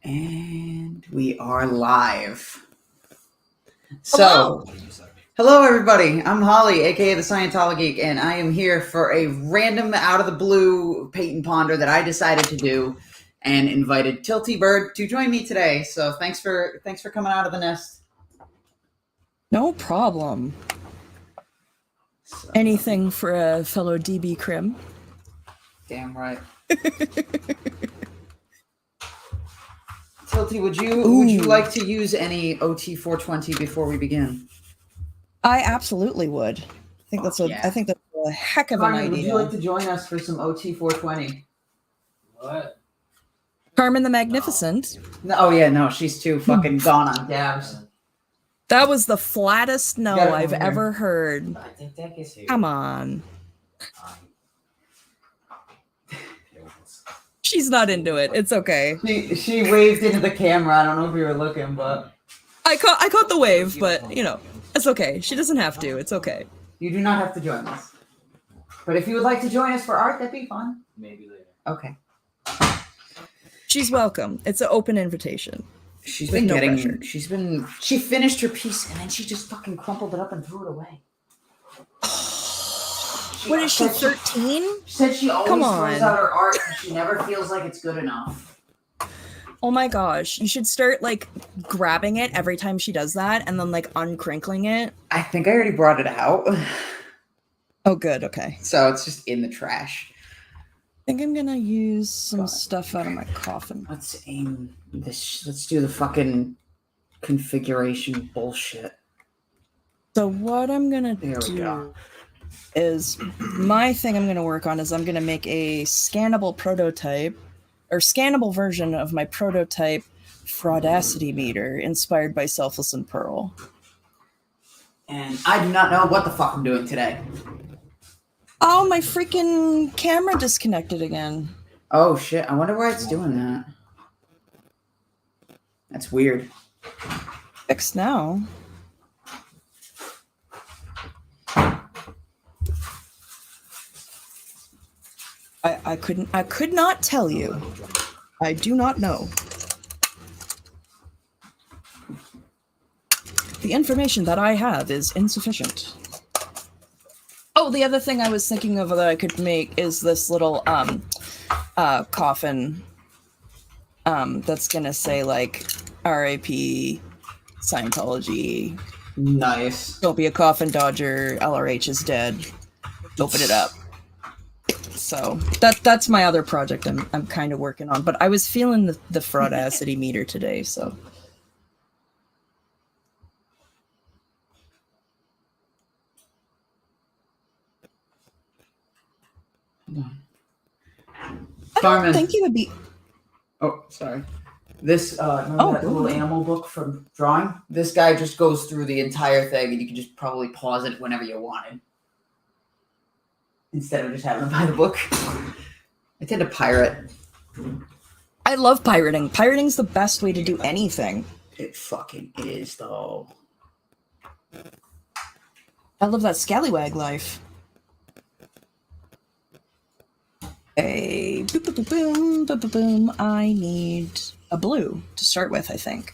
And we are live. So, hello everybody. I'm Holly, aka the ScientoloGeek, and I am here for a random out of the blue Peyton Ponder that I decided to do and invited Tilty Bird to join me today. So thanks for coming out of the nest. No problem. So, Anything for a fellow DB Crim. damn right. Tilty, would you like to use any OT 420 before we begin? I absolutely would. I think that's a heck of an idea. Would you like to join us for some OT 420? What? Carmen the Magnificent. No, oh yeah, no, she's too fucking gone on dabs. That was the flattest no Got it I've over ever heard. I think that gets here. Come on. She's not into it. It's okay. She waved into the camera. I don't know if you were looking, but I caught the wave, but you know, it's okay. She doesn't have to. It's okay. you do not have to join us. But if you would like to join us for art, that'd be fun. Maybe later. Okay. She's welcome. It's an open invitation. She's With been no getting. pressure. She finished her piece and then she just fucking crumpled it up and threw it away. What is she, 13? She said she always Come throws on. out her art and she never feels like it's good enough. Oh my gosh. You should start like grabbing it every time she does that and then like uncrinkling it. I think I already brought it out. Oh, good. Okay. So it's just in the trash. I think I'm gonna use some stuff out of my coffin. Let's aim this. Let's do the fucking configuration bullshit. So what I'm gonna There we go. is my thing I'm gonna work on is I'm gonna make a scannable prototype or scannable version of my prototype fraudacity meter inspired by Selfless and Pearl. And I do not know what the fuck I'm doing today. Oh, my freaking camera disconnected again. Oh shit, I wonder why it's doing that. That's weird. Fixed now. I could not tell you. I do not know. The information that I have is insufficient. Oh, the other thing I was thinking of that I could make is this little coffin that's gonna say like R.I.P. Scientology. Nice. Don't be a coffin dodger. LRH is dead. Open it up. So that's my other project I'm kind of working on. But I was feeling the fraudacity meter today, so. I don't think you would be. Oh, sorry. This remember that little animal book from drawing? This guy just goes through the entire thing, and you can just probably pause it whenever you wanted, instead of just having to buy the book. I tend to pirate. I love pirating. Pirating's the best way to do anything. It fucking is, though. I love that scallywag life. Boom, boom, boom, boom, boom, boom, boom. I need a blue to start with, I think.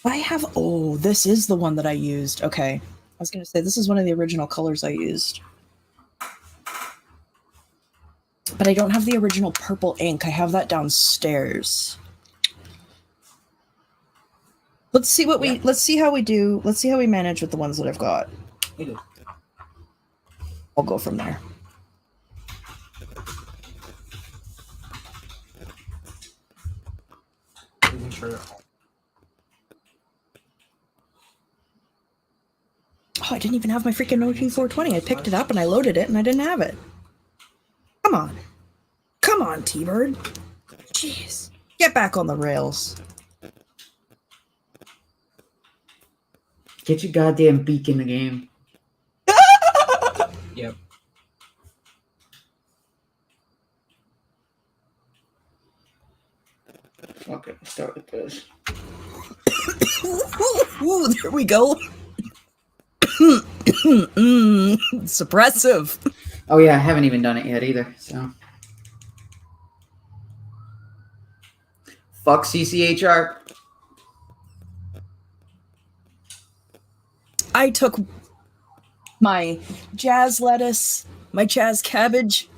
I have... Oh, this is the one that I used. Okay. I was going to say, this is one of the original colors I used. But I don't have the original purple ink. I have that downstairs. Let's see what we... Let's see how we do. Let's see how we manage with the ones that I've got. I'll go from there. Oh, I didn't even have my freaking OT 420. I picked it up and I loaded it and I didn't have it. Come on. Come on, T-Bird. Jeez. Get back on the rails. Get your goddamn beak in the game. Yep. Okay, let's start with this. Ooh, there we go. Suppressive. Oh yeah, I haven't even done it yet either, so. Fuck CCHR. I took my jazz lettuce, my jazz cabbage,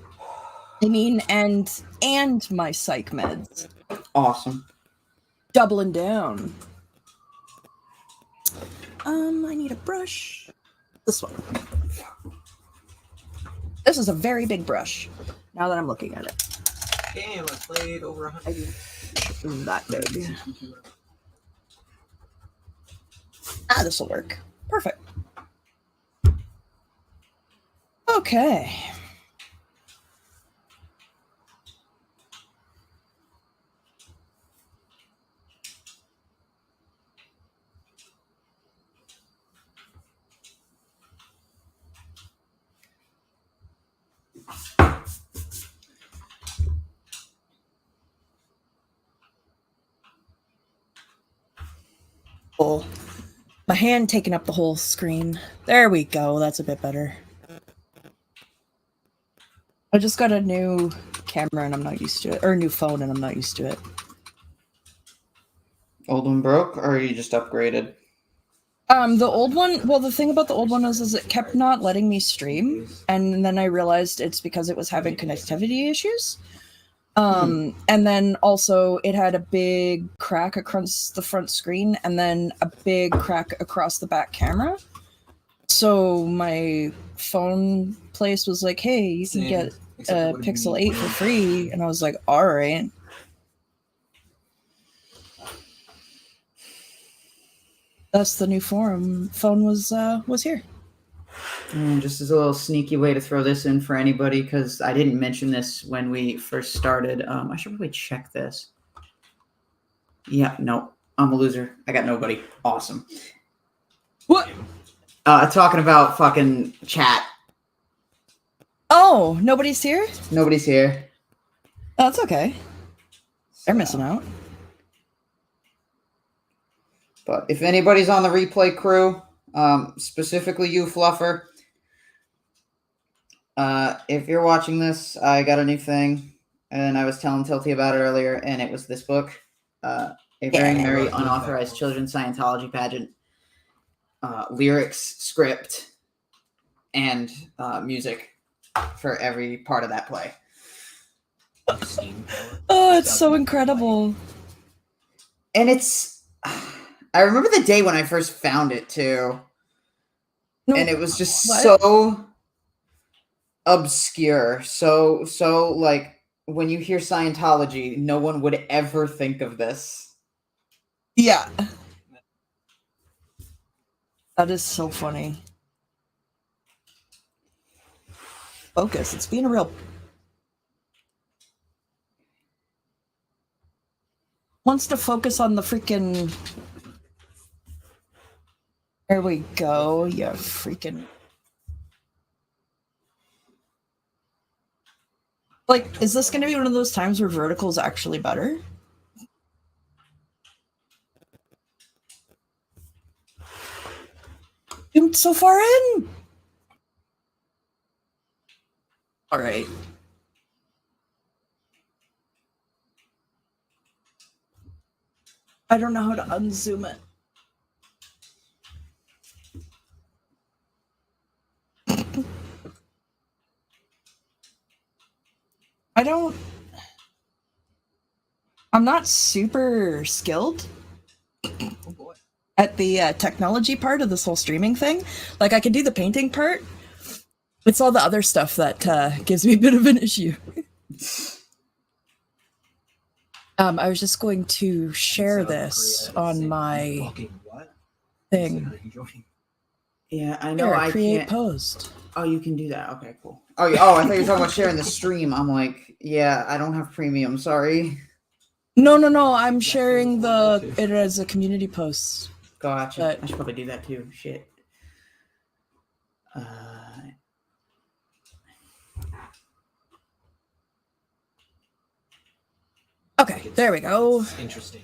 and my psych meds. Awesome. Doubling down. I need a brush. This one. This is a very big brush, now that I'm looking at it. Damn, I played over 100. That big. This will work. Perfect. Okay. Cool. My hand taking up the whole screen. There we go. That's a bit better. I just got a new camera and I'm not used to it. Or a new phone and I'm not used to it. Old one broke, or you just upgraded? The old one, well, the thing about the old one is it kept not letting me stream, and then I realized it's because it was having connectivity issues. And then also it had a big crack across the front screen and then a big crack across the back camera. So my phone place was like, hey, you can get a Pixel 8 for free. And I was like, all right. That's the new phone was here. And just as a little sneaky way to throw this in for anybody, because I didn't mention this when we first started. I should probably check this. Yeah, no, I'm a loser. I got nobody. Awesome. What? Talking about fucking chat. Oh, nobody's here? Nobody's here. Oh, that's okay. They're missing out. But if anybody's on the replay crew, specifically you, Fluffer, if you're watching this, I got a new thing, and I was telling Tilty about it earlier, and it was this book, A Very Merry Unauthorized Children's Scientology Pageant, lyrics, script, and music for every part of that play. Oh, it's so incredible. And I remember the day when I first found it, too. No, and it was just what? so obscure. So like, when you hear Scientology, no one would ever think of this. Yeah. That is so funny. Focus. It's being a real... Wants to focus on the freaking... There we go. You freaking... Like, is this going to be one of those times where vertical is actually better? Zoomed so far in! Alright. I don't know how to unzoom it. I'm not super skilled at the technology part of this whole streaming thing. Like, I can do the painting part. It's all the other stuff that gives me a bit of an issue. I was just going to share this on my thing. Yeah, I know. Here, I create can't. post. Oh, you can do that. Okay, cool. Oh, I thought you were talking about sharing the stream. I'm like, yeah, I don't have premium. Sorry. No. I'm sharing it as a community post. Gotcha. I should probably do that too. Shit. Okay, there we go. Interesting.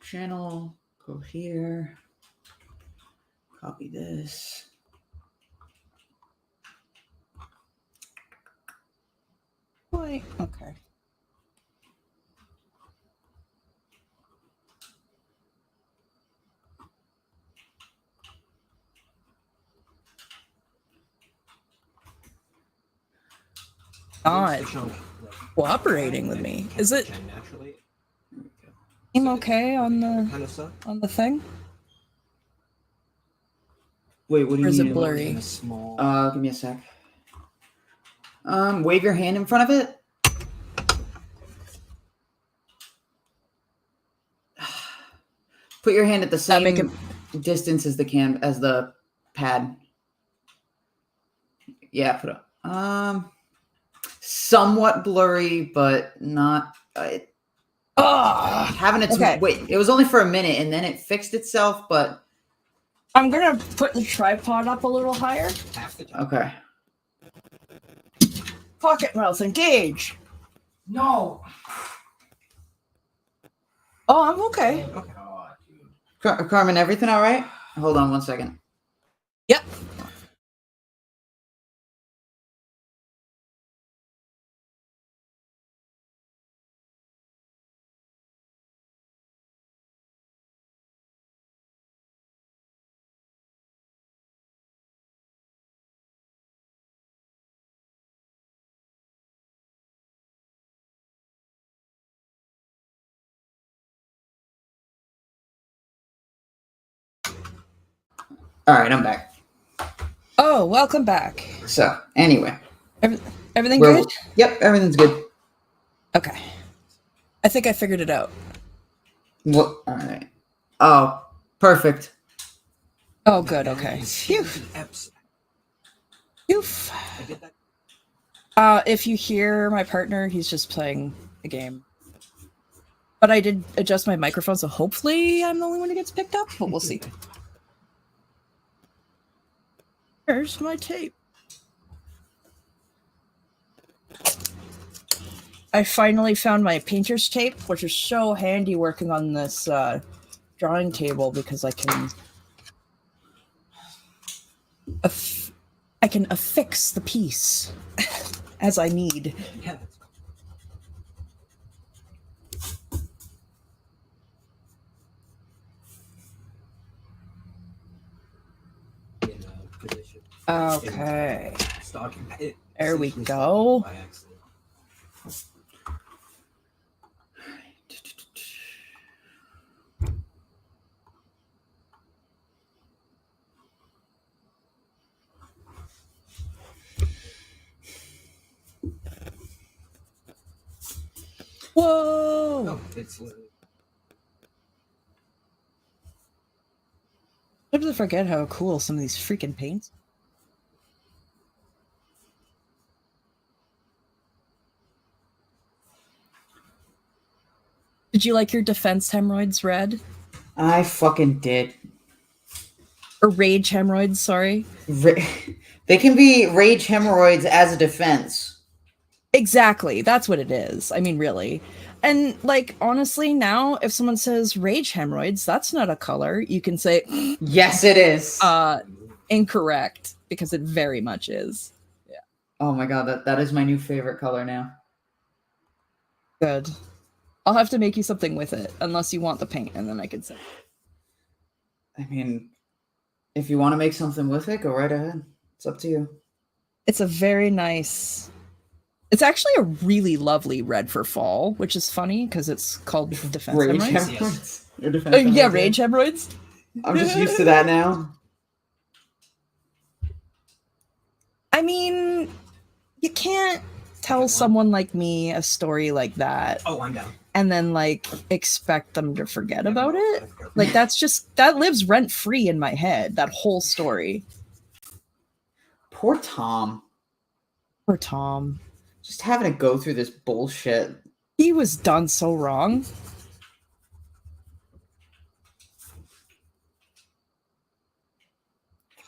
Channel, go here. Copy this. Wait, okay. Not cooperating with me. Is it seem okay on the thing? Wait, what do you Or is mean? it blurry? Give me a sec. Wave your hand in front of it. Put your hand at the same distance as the pad. Yeah, put it. Somewhat blurry, but not. Having its wait. It was only for a minute, and then it fixed itself. But I'm gonna put the tripod up a little higher. Okay. Pocket mouth, engage. No. Oh, I'm okay. Carmen, everything all right? Hold on 1 second. Yep. All right, I'm back. Oh, welcome back. So, anyway. Everything good? Yep, everything's good. Okay. I think I figured it out. What? All right. Oh, perfect. Oh, good. Okay. Phew. Phew. If you hear my partner, he's just playing a game. But I did adjust my microphone, so hopefully I'm the only one who gets picked up, but we'll see. Here's my tape. I finally found my painter's tape, which is so handy working on this drawing table because I can affix the piece as I need. Okay. There we go. Whoa! No, it's literally. Sometimes I forget how cool some of these freaking paints. Did you like your defense hemorrhoids red? I fucking did. Or rage hemorrhoids, sorry. They can be rage hemorrhoids as a defense. Exactly. That's what it is. I mean, really. And, like, honestly, now, if someone says rage hemorrhoids, that's not a color. You can say... Yes, it is. Incorrect. Because it very much is. Yeah. Oh my god, that is my new favorite color now. Good. I'll have to make you something with it, unless you want the paint, and then I can say. I mean, if you want to make something with it, go right ahead. It's up to you. It's a very nice... It's actually a really lovely red for fall, which is funny, because it's called defense rage hemorrhoids. Hemorrhoids? Yeah, rage hemorrhoids. I'm just used to that now. I mean, you can't tell someone like me a story like that. Oh, I'm down. And then, like, expect them to forget about it. Like, that lives rent-free in my head, that whole story. Poor Tom. Poor Tom. Just having to go through this bullshit. He was done so wrong.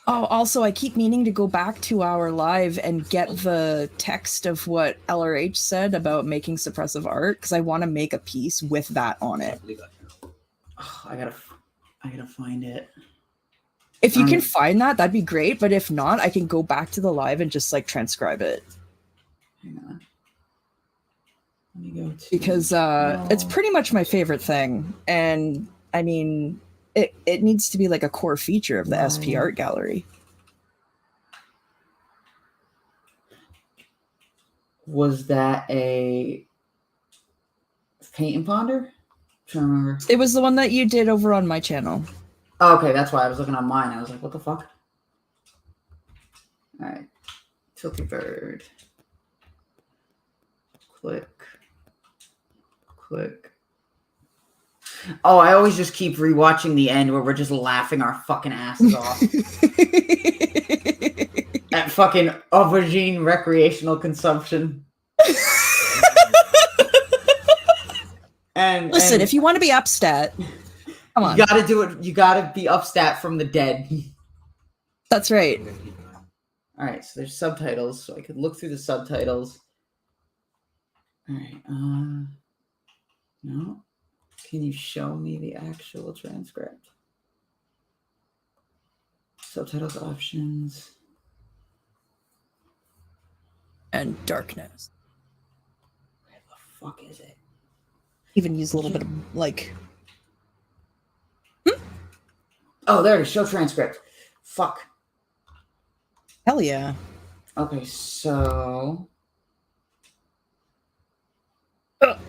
Oh, also, I keep meaning to go back to our live and get the text of what LRH said about making suppressive art, because I want to make a piece with that on it. Oh, I gotta find it. If you can find that, that'd be great. But if not, I can go back to the live and just like transcribe it. Hang on. Let me go to because it's pretty much my favorite thing, and I mean, it needs to be like a core feature of the SP Art Gallery. Was that a Paint and Ponder? I'm trying to remember. It was the one that you did over on my channel. Oh, okay, that's why I was looking on mine. I was like, what the fuck? All right. Tilty bird. Click. Click. Oh, I always just keep rewatching the end where we're just laughing our fucking asses off. At fucking aubergine recreational consumption. And listen, if you want to be upstat, come on. You gotta do it. You gotta be upstat from the dead. That's right. All right, so there's subtitles, so I could look through the subtitles. All right. No. Can you show me the actual transcript? Subtitles options. And darkness. Where the fuck is it? Even use a little bit of like. Oh, there it is. Show transcript. Fuck. Hell yeah. Okay, so. Let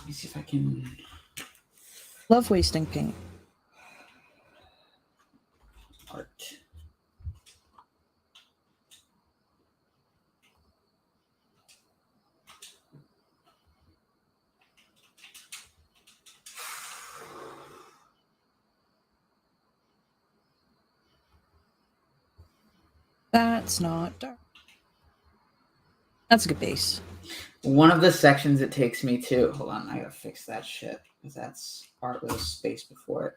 me see if I can. Love wasting paint. Art. That's not dark. That's a good base. One of the sections it takes me to. Hold on, I gotta fix that shit. Because that's art with a space before it.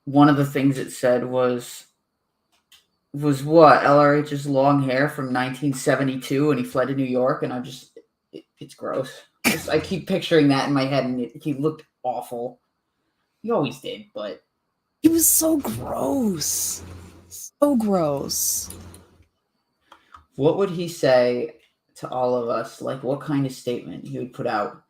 One of the things it said was what? LRH's long hair from 1972 and he fled to New York, and it's gross. I keep picturing that in my head, and he looked awful. He always did, but he was so gross. So gross. What would he say to all of us? Like, what kind of statement he would put out?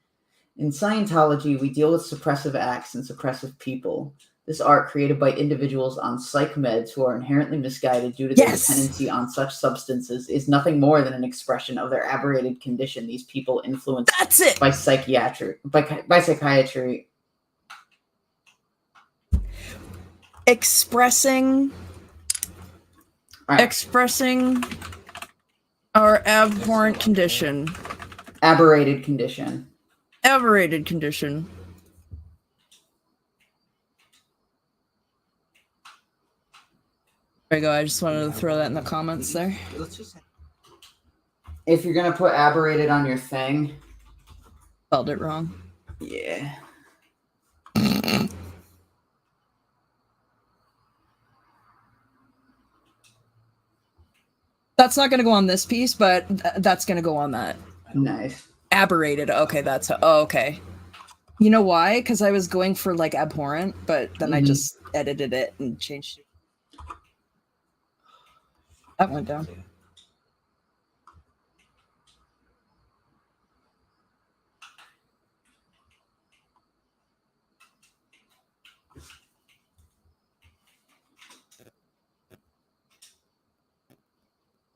In Scientology, we deal with suppressive acts and suppressive people. This art, created by individuals on psych meds who are inherently misguided due to their dependency on such substances, is nothing more than an expression of their aberrated condition. These people influenced by psychiatry. Expressing our abhorrent condition. Aberrated condition. Aberrated condition. There you go. I just wanted to throw that in the comments there. If you're going to put aberrated on your thing. Spelled it wrong. Yeah. That's not going to go on this piece, but that's going to go on that. Nice. Aberrated. Okay, that's... Oh, okay. You know why? Because I was going for, like, abhorrent, but then I just edited it and changed it. That went down.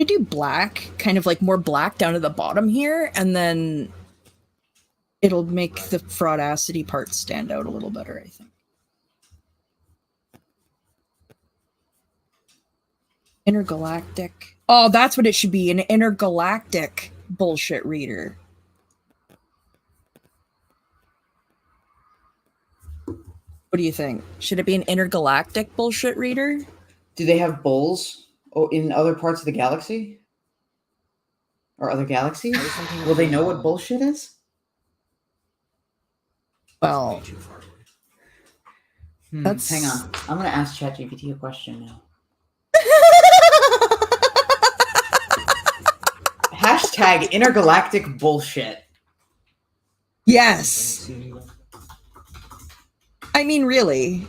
I do black, kind of like more black down to the bottom here, and then it'll make the fraudacity part stand out a little better, I think. Intergalactic. Oh, that's what it should be, an intergalactic bullshit reader. What do you think? Should it be an intergalactic bullshit reader? Do they have bulls in other parts of the galaxy? Or other galaxies? Will they know what bullshit is? Well, that's... Hang on. I'm going to ask ChatGPT a question now. Hashtag intergalactic bullshit. Yes. I mean, really.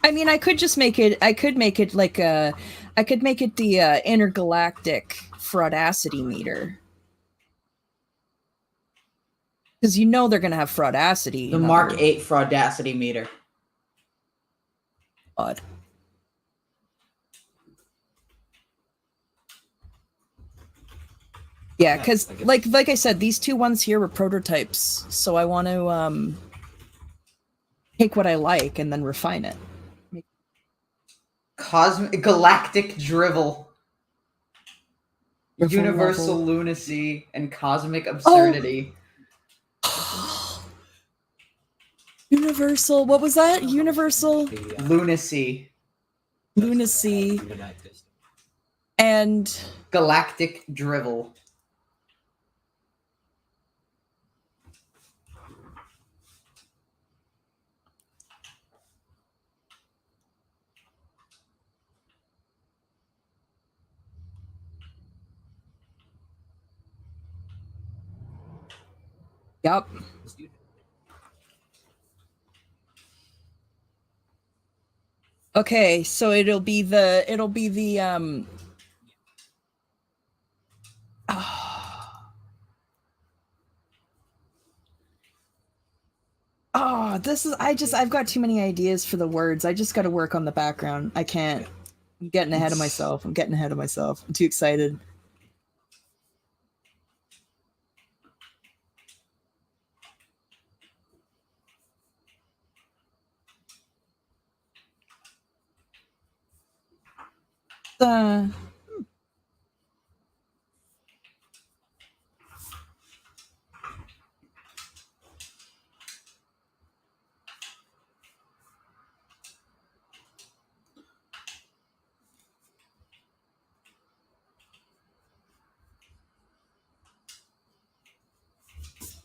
I mean, I could just make it. I could make it like a. I could make it the intergalactic fraudacity meter. Because you know they're gonna have fraudacity. The Mark 8 fraudacity meter. Odd. Yeah, because like I said, these two ones here were prototypes, so I want to take what I like and then refine it. Cosmic galactic drivel, Drivel universal level. lunacy, and cosmic absurdity. Oh. Universal. What was that? Universal Lunacy. lunacy and Galactic drivel. yep. Okay, so it'll be the oh, this is I've got too many ideas for the words. I just got to work on the background. I can't. I'm getting ahead of myself. I'm too excited.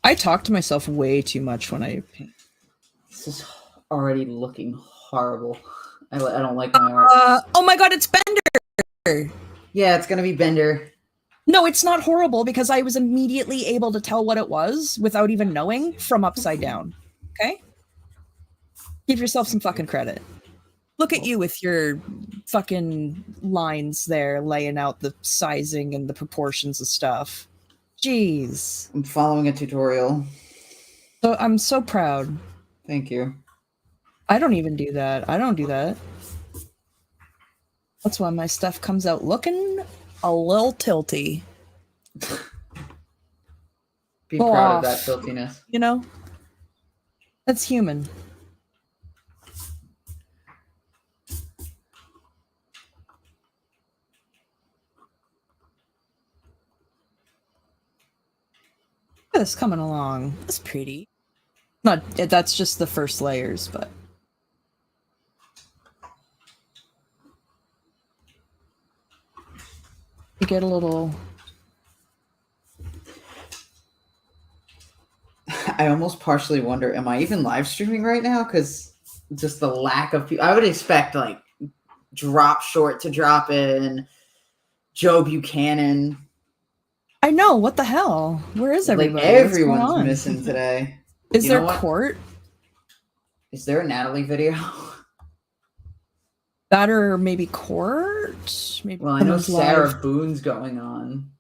I talk to myself way too much when I paint. This is already looking horrible. I don't like my art. Oh my god, it's Bender! Yeah, it's gonna be Bender. No, it's not horrible because I was immediately able to tell what it was without even knowing from Upside Down. Okay? Give yourself some fucking credit. Look at you with your fucking lines there, laying out the sizing and the proportions of stuff. Jeez. I'm following a tutorial. So I'm so proud. Thank you. I don't even do that. I don't do that. That's why my stuff comes out looking a little tilty. Be proud of that tiltiness. You know? That's human. It's coming along. It's pretty. Not that's just the first layers, but you get a little. I almost partially wonder, am I even live streaming right now? Because just the lack of people. I would expect like Drop Short to drop in, Joe Buchanan. I know, what the hell? Where is everybody? Like everyone's missing today. Is there court? Is there a Natalie video? That or maybe court? Maybe. Well, I know Sarah Boone's going on.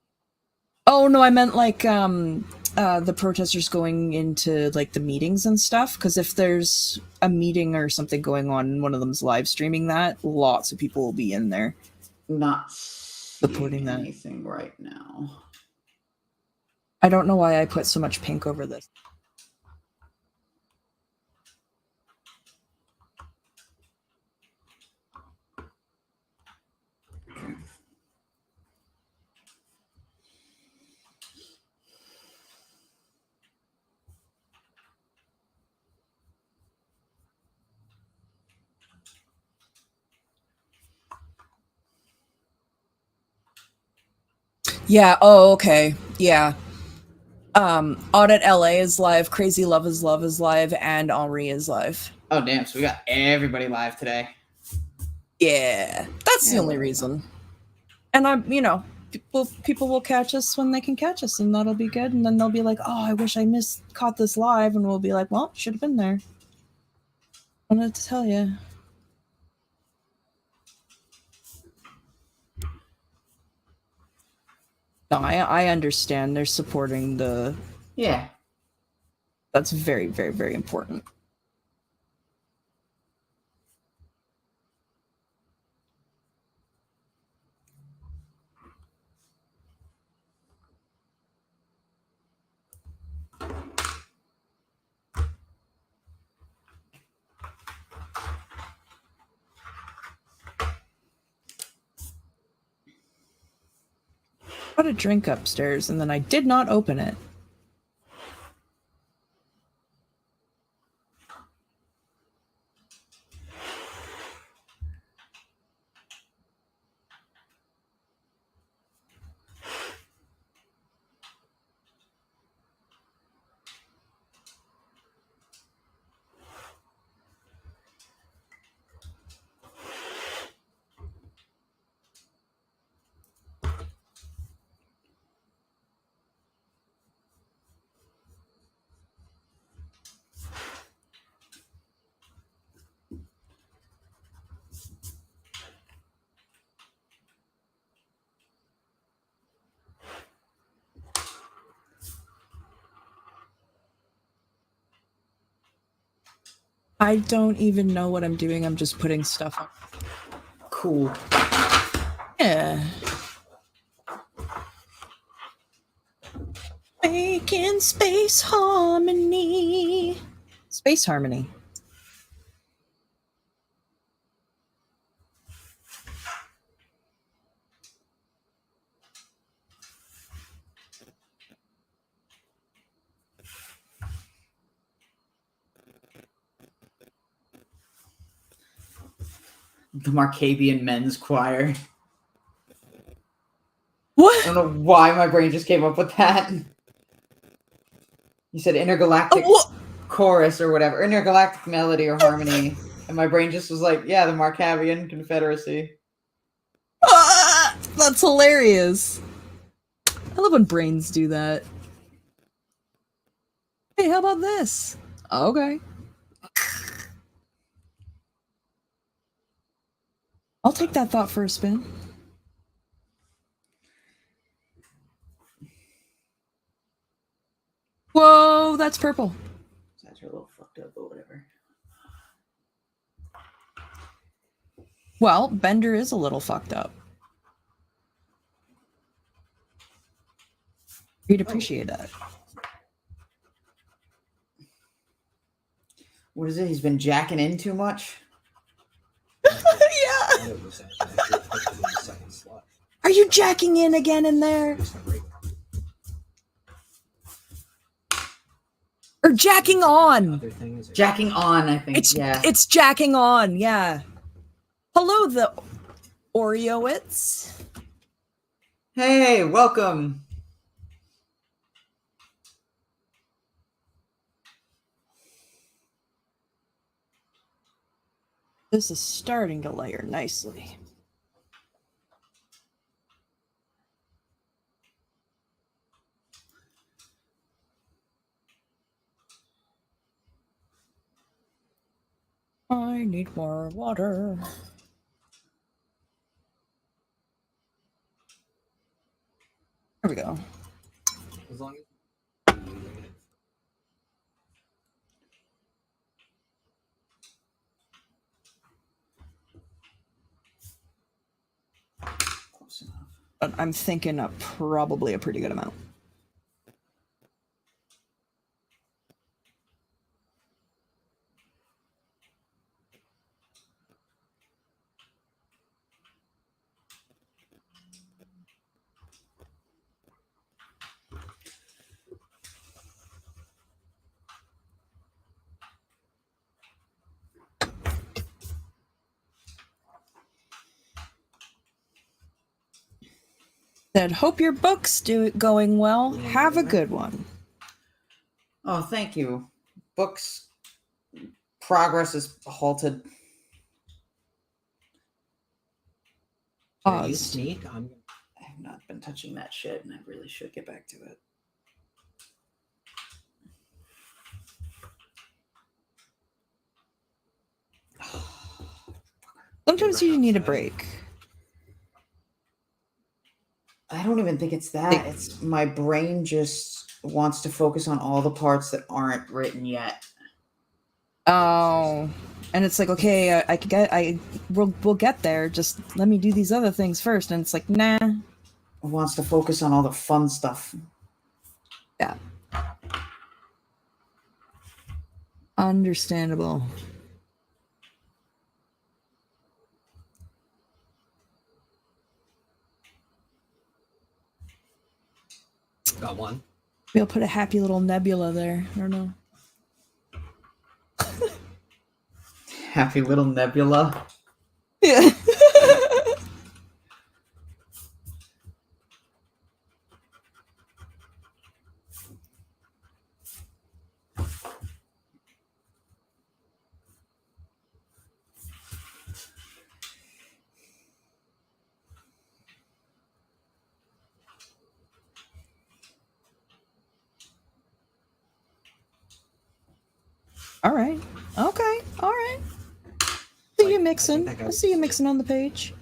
Oh no, I meant like the protesters going into like the meetings and stuff. Because if there's a meeting or something going on and one of them's live streaming that, lots of people will be in there. Not supporting that anything right now. I don't know why I put so much pink over this. Yeah, oh, okay. Yeah. Audit LA is live, Crazy Love is live, and Henri is live. Oh, damn. So we got everybody live today. Yeah. That's the only reason. And I'm, you know, people will catch us when they can catch us, and that'll be good. And then they'll be like, oh, I wish I caught this live. And we'll be like, well, should have been there. I wanted to tell you. No, I understand. They're supporting the... Yeah. That's very, very, very important. I got a drink upstairs and then I did not open it. I don't even know what I'm doing. I'm just putting stuff on. Cool. Yeah. Making space harmony. Space harmony. The Markabian Men's Choir. What? I don't know why my brain just came up with that. You said intergalactic chorus or whatever, intergalactic melody or harmony, and my brain just was like, yeah, the Markabian Confederacy. That's hilarious. I love when brains do that. Hey, how about this? Okay. I'll take that thought for a spin. Whoa, that's purple. That's a little fucked up, but whatever. Well, Bender is a little fucked up. You'd appreciate that. What is it? He's been jacking in too much? Yeah. Are you jacking in again in there? Or jacking on? Jacking on, I think. It's jacking on, yeah. Hello, the Oreoits. Hey, welcome. This is starting to layer nicely. I need more water. There we go. As long as Close enough. But I'm thinking probably a pretty good amount. Said, hope your book's going well. Have a good one. Oh, thank you. Books progress is halted. you sneak, I have not been touching that shit, and I really should get back to it. Sometimes you need a break. I don't even think it's that. It's my brain just wants to focus on all the parts that aren't written yet. Oh, and it's like, okay, we'll get there. Just let me do these other things first. And it's like, nah. It wants to focus on all the fun stuff. Yeah. Understandable. Got one. We'll put a happy little nebula there. I don't know. Happy little nebula. Yeah. All right. Okay. All right. See you mixing. I see you mixing on the page.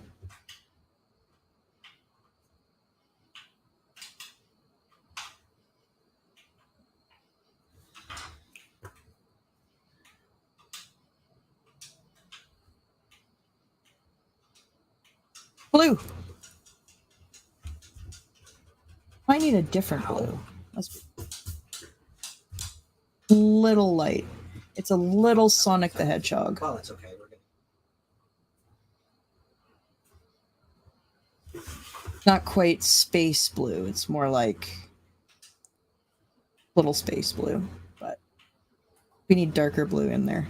Blue. I need a different blue. That's little light. It's a little Sonic the Hedgehog. Well, that's okay. We're good. Not quite space blue. It's more like little space blue, but we need darker blue in there.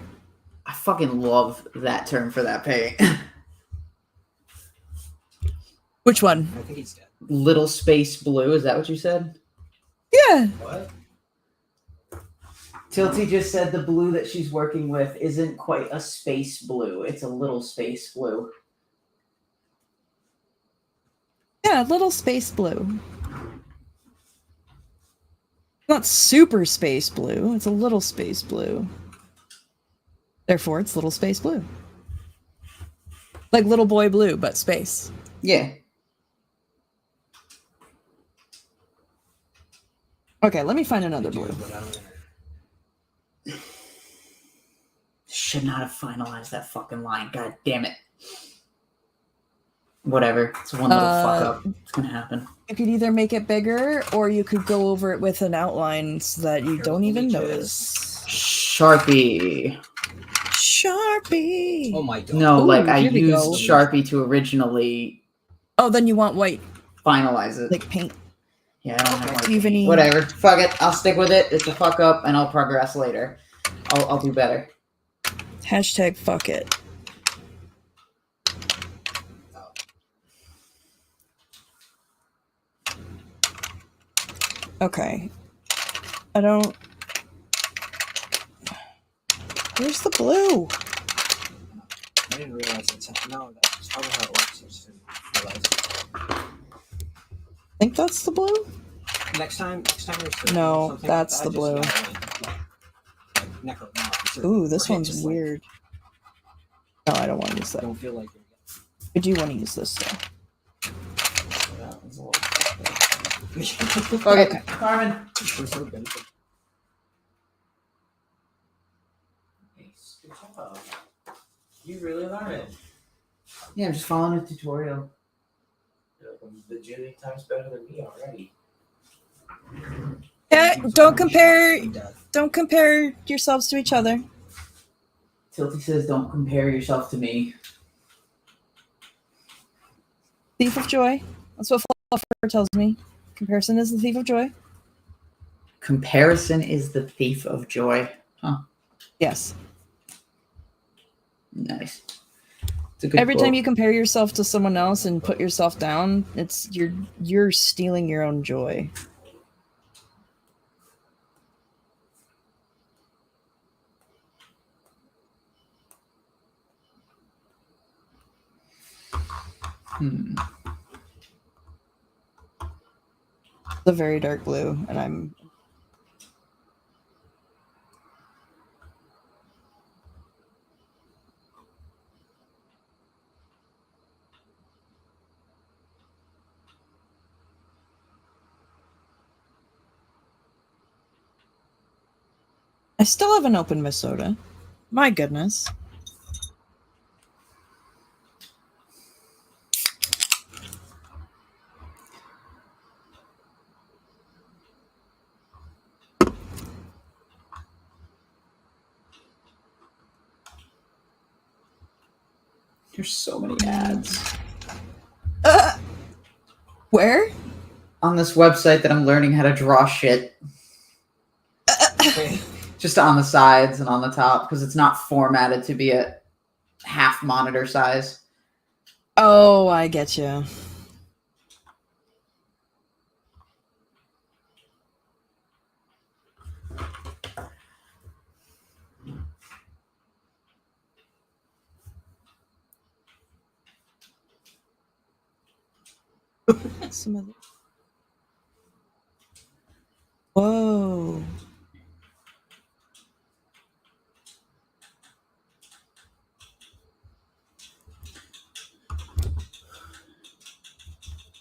I fucking love that term for that paint. Which one? I think he's dead. Little space blue, is that what you said? Yeah. What? Tilty just said the blue that she's working with isn't quite a space blue. It's a little space blue. Yeah, little space blue. Not super space blue. It's a little space blue. Therefore, it's little space blue. Like little boy blue, but space. Yeah. Okay, let me find another blue. Should not have finalized that fucking line. God damn it. Whatever. It's one little fuck up. It's gonna happen. You could either make it bigger, or you could go over it with an outline so that you don't even notice. Sharpie. Sharpie. Oh my god. No, Ooh, like I here we used go. Sharpie to originally Oh, then you want white, finalize it. like paint. Yeah, I don't have Do you have any? Whatever. Fuck it. I'll stick with it. It's a fuck up, and I'll progress later. I'll do better. Hashtag fuck it. Okay. I don't. Where's the blue? I didn't realize it's no. That's probably how it works. I just didn't realize. I think that's the blue. Next time there's No, something that's like the blue. Like necro. Ooh, this Right, one's just like, weird. No, I don't want to use that. don't feel like I do want to use this though. That was a little fucked up. you're Okay, Carmen. We're so good. Good job. You really learned. Yeah, I'm just following a tutorial. You're like a bajillion times better than me already. Yeah, don't compare yourselves to each other. Tilty says, "Don't compare yourself to me." Thief of joy. That's what Fluffer tells me. Comparison is the thief of joy. Comparison is the thief of joy. Huh. Yes. Nice. It's a good Every quote. time you compare yourself to someone else and put yourself down, it's you're stealing your own joy. It's a very dark blue, and I'm I still haven't opened my soda. My goodness. There's so many ads. Where? On this website that I'm learning how to draw shit. Okay. Just on the sides and on the top, because it's not formatted to be at half monitor size. Oh, I get you. Some of the... Whoa.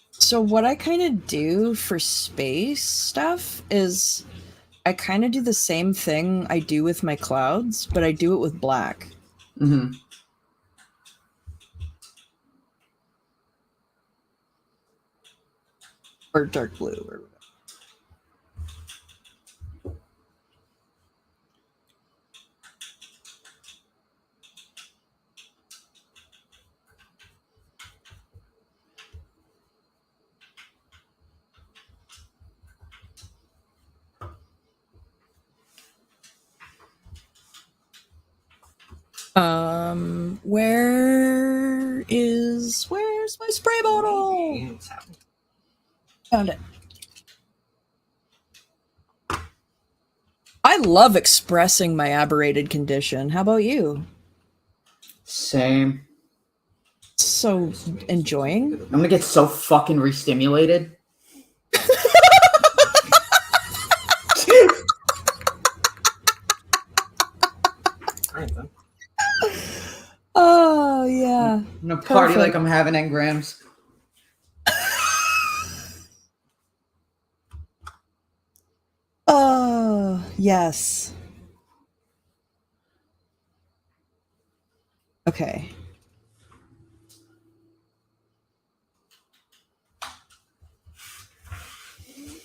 So what I kind of do for space stuff is I kind of do the same thing I do with my clouds, but I do it with black. Mm-hmm. Or dark blue or whatever. Where's my spray bottle? What's happening? Found it. I love expressing my aberrated condition. How about you? Same. So enjoying? I'm gonna get so fucking restimulated. Alright then. Oh yeah. I'm gonna party Perfect. like I'm having engrams. Oh yes. Okay.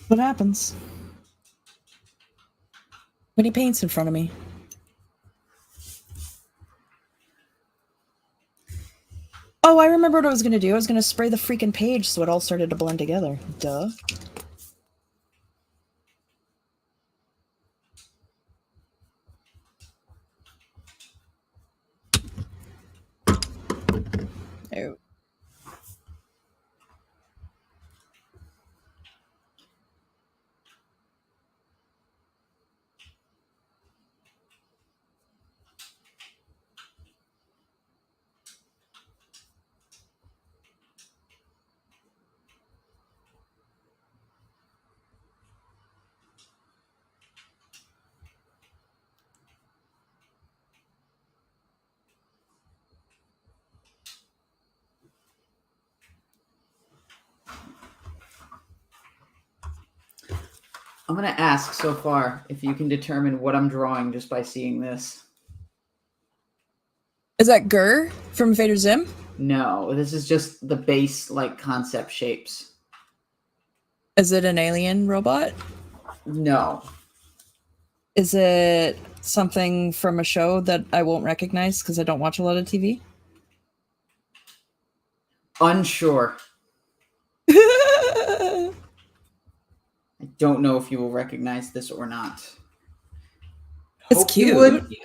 What happens when he paints in front of me? Oh, I remember what I was going to do. I was going to spray the freaking page so it all started to blend together. Duh. Oh. I'm gonna ask so far if you can determine what I'm drawing just by seeing this. Is that Gurr from Vader Zim? No, this is just the base, like, concept shapes. Is it an alien robot? No. Is it something from a show that I won't recognize because I don't watch a lot of TV? Unsure. I don't know if you will recognize this or not. It's Hope you cute. would.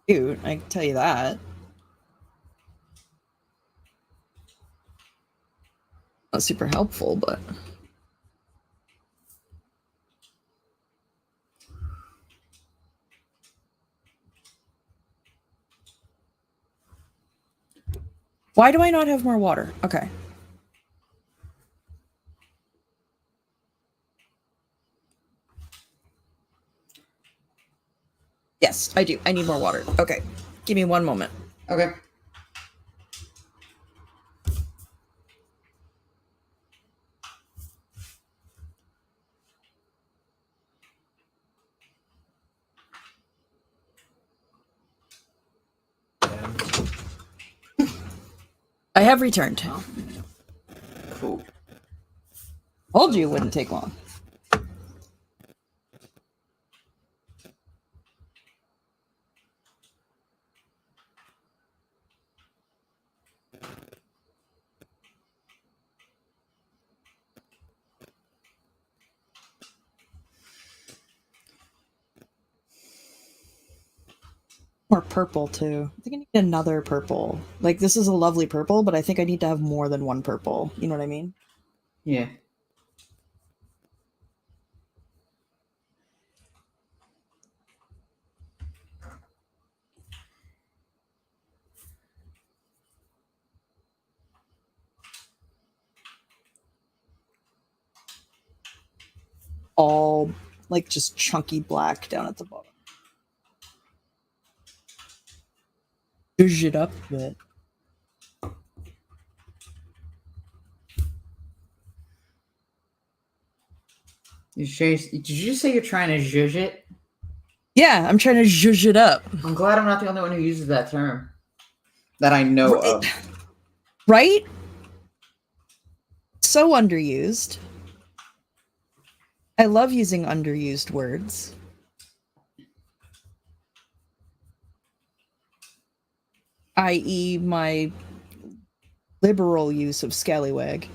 Cute, I can tell you that. Not super helpful, but... Why do I not have more water? Okay. Yes, I do. I need more water. Okay. Give me one moment. Okay. I have returned. Oh. Cool. Told you it wouldn't take long. More purple too. I think I need another purple. Like, this is a lovely purple, but I think I need to have more than one purple. You know what I mean? Yeah. All like just chunky black down at the bottom. Zhuzh it up a bit. Did you just say you're trying to zhuzh it? Yeah, I'm trying to zhuzh it up. I'm glad I'm not the only one who uses that term that I know of. Right? So underused. I love using underused words. I.e. my liberal use of scallywag.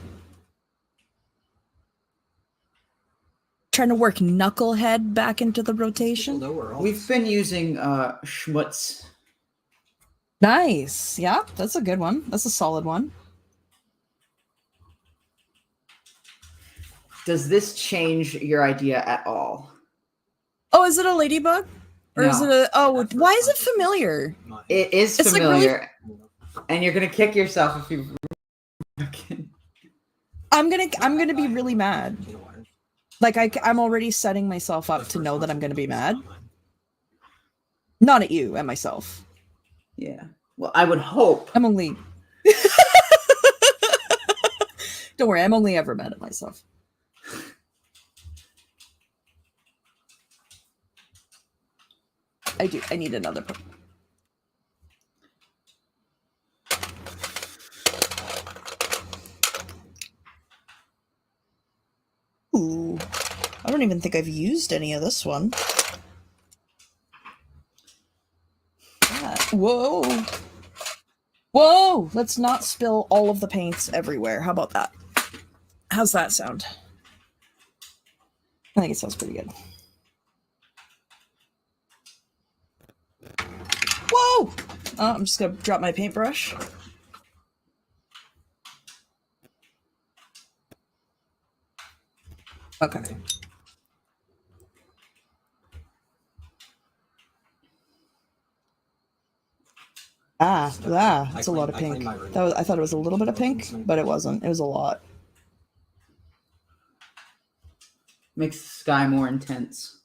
Trying to work knucklehead back into the rotation. We've been using schmutz. Nice. Yeah, that's a good one. That's a solid one. Does this change your idea at all? Oh, is it a ladybug? Or is it a... Oh, why is it familiar? It is It's familiar. like really... And you're going to kick yourself if you... I'm gonna be really mad. Like, I'm already setting myself up to know that I'm gonna be mad. Not at you, at myself. Yeah. Well, I would hope. I'm only... Don't worry, I'm only ever mad at myself. I need another purple. Ooh. I don't even think I've used any of this one. Whoa. Whoa! Let's not spill all of the paints everywhere. How about that? How's that sound? I think it sounds pretty good. Whoa! I'm just gonna drop my paintbrush. Okay. That's a lot of pink. I thought it was a little bit of pink, but it wasn't. It was a lot. Makes the sky more intense.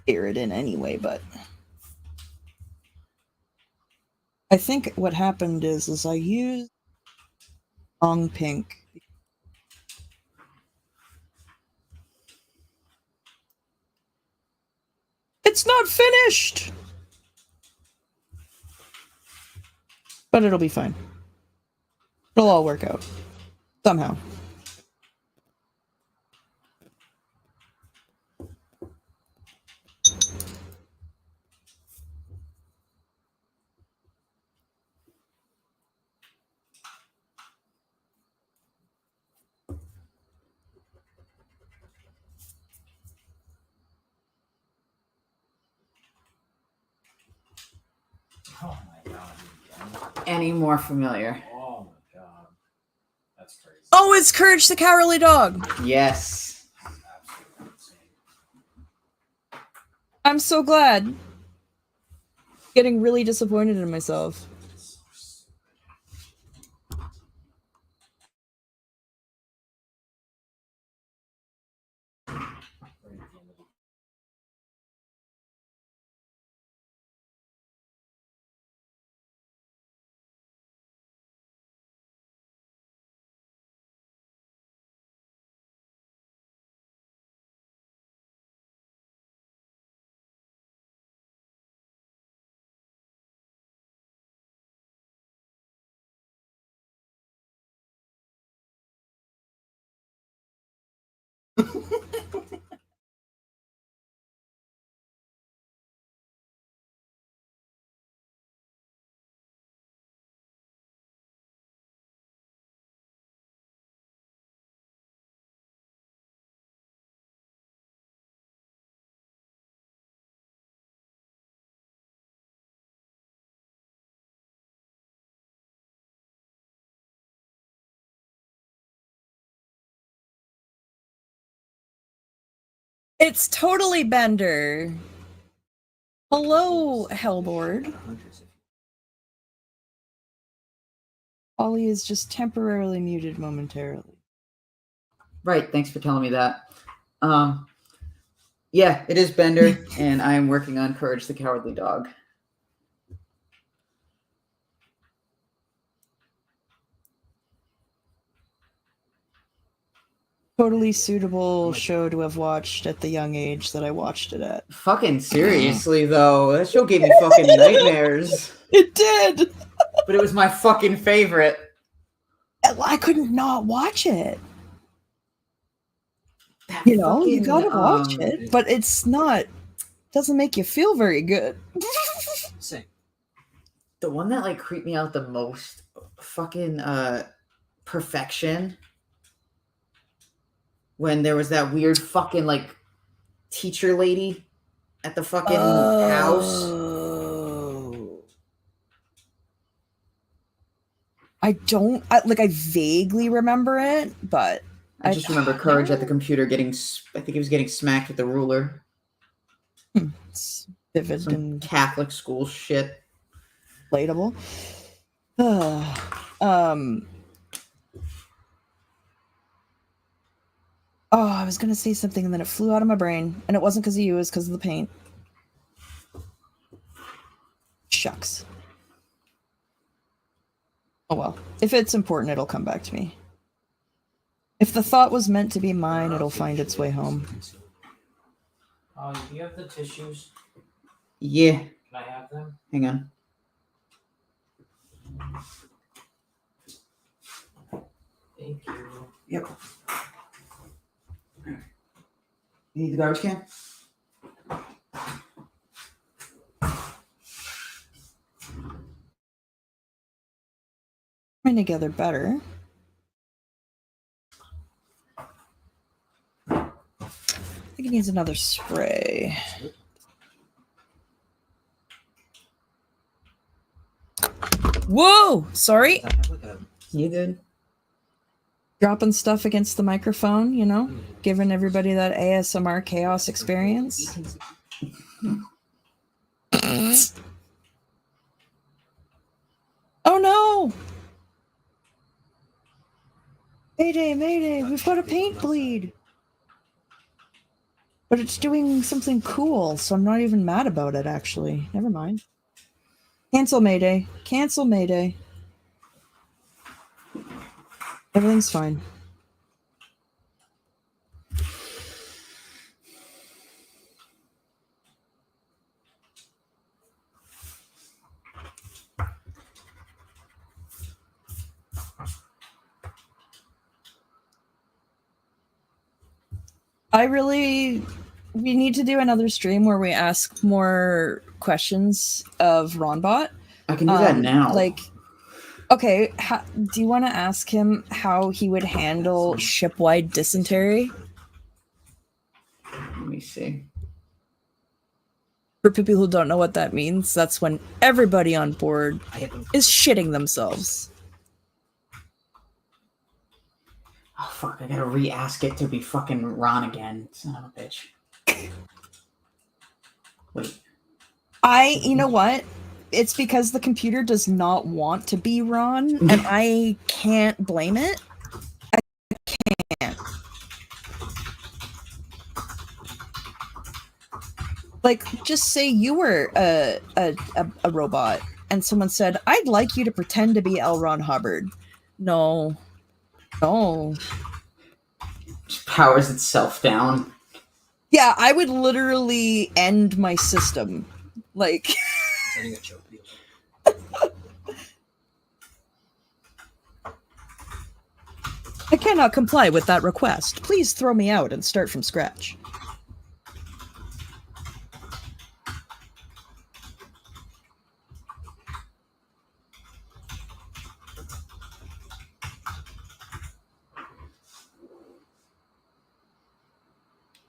Air it in anyway, but I think what happened is I used wrong pink. It's not finished, but it'll be fine. It'll all work out somehow. Oh my god. Any more familiar? Oh my god. That's crazy. Oh, it's Courage the Cowardly Dog. Yes. Absolutely insane. I'm so glad. Getting really disappointed in myself. It's totally Bender. Hello, Hellboard. Ollie is just temporarily muted momentarily. Right, thanks for telling me that. Yeah, it is Bender, and I am working on Courage the Cowardly Dog. Totally suitable show to have watched at the young age that I watched it at. Fucking seriously, though. That show gave me fucking nightmares. It did! But it was my fucking favorite. I couldn't not watch it. That You know, fucking, you gotta watch it, but it's not... doesn't make you feel very good. Same. The one that, like, creeped me out the most, fucking, Perfection. When there was that weird fucking, like, teacher lady at the fucking house. I vaguely remember it, but... I just remember Courage at the computer getting, I think he was getting smacked with the ruler. It's vivid Some and Catholic school shit. relatable. Oh, I was gonna say something and then it flew out of my brain, and it wasn't because of you, it was because of the paint. Shucks. Oh well. If it's important, it'll come back to me. If the thought was meant to be mine, it'll find its way home. Do you have the tissues? Yeah. Can I have them? Hang on. Thank you. Yep. You need the garbage can? Coming together better. I think it needs another spray. Whoa! Sorry. You did. Dropping stuff against the microphone, you know? Giving everybody that ASMR chaos experience. Oh no! Mayday, mayday, we've got a paint bleed! But it's doing something cool, so I'm not even mad about it, actually. Never mind. Cancel mayday. Cancel mayday. Everything's fine. We need to do another stream where we ask more questions of Ronbot. I can do that now. Okay, do you want to ask him how he would handle ship-wide dysentery? Let me see. For people who don't know what that means, that's when everybody on board is shitting themselves. Oh, fuck. I gotta re-ask it to be fucking Ron again. Son of a bitch. Wait. You know what? It's because the computer does not want to be Ron, and I can't blame it. I can't. Like, just say you were a robot, and someone said, "I'd like you to pretend to be L. Ron Hubbard." No. No. Just powers itself down. Yeah, I would literally end my system. Like... Sending a joke. I cannot comply with that request. Please throw me out and start from scratch.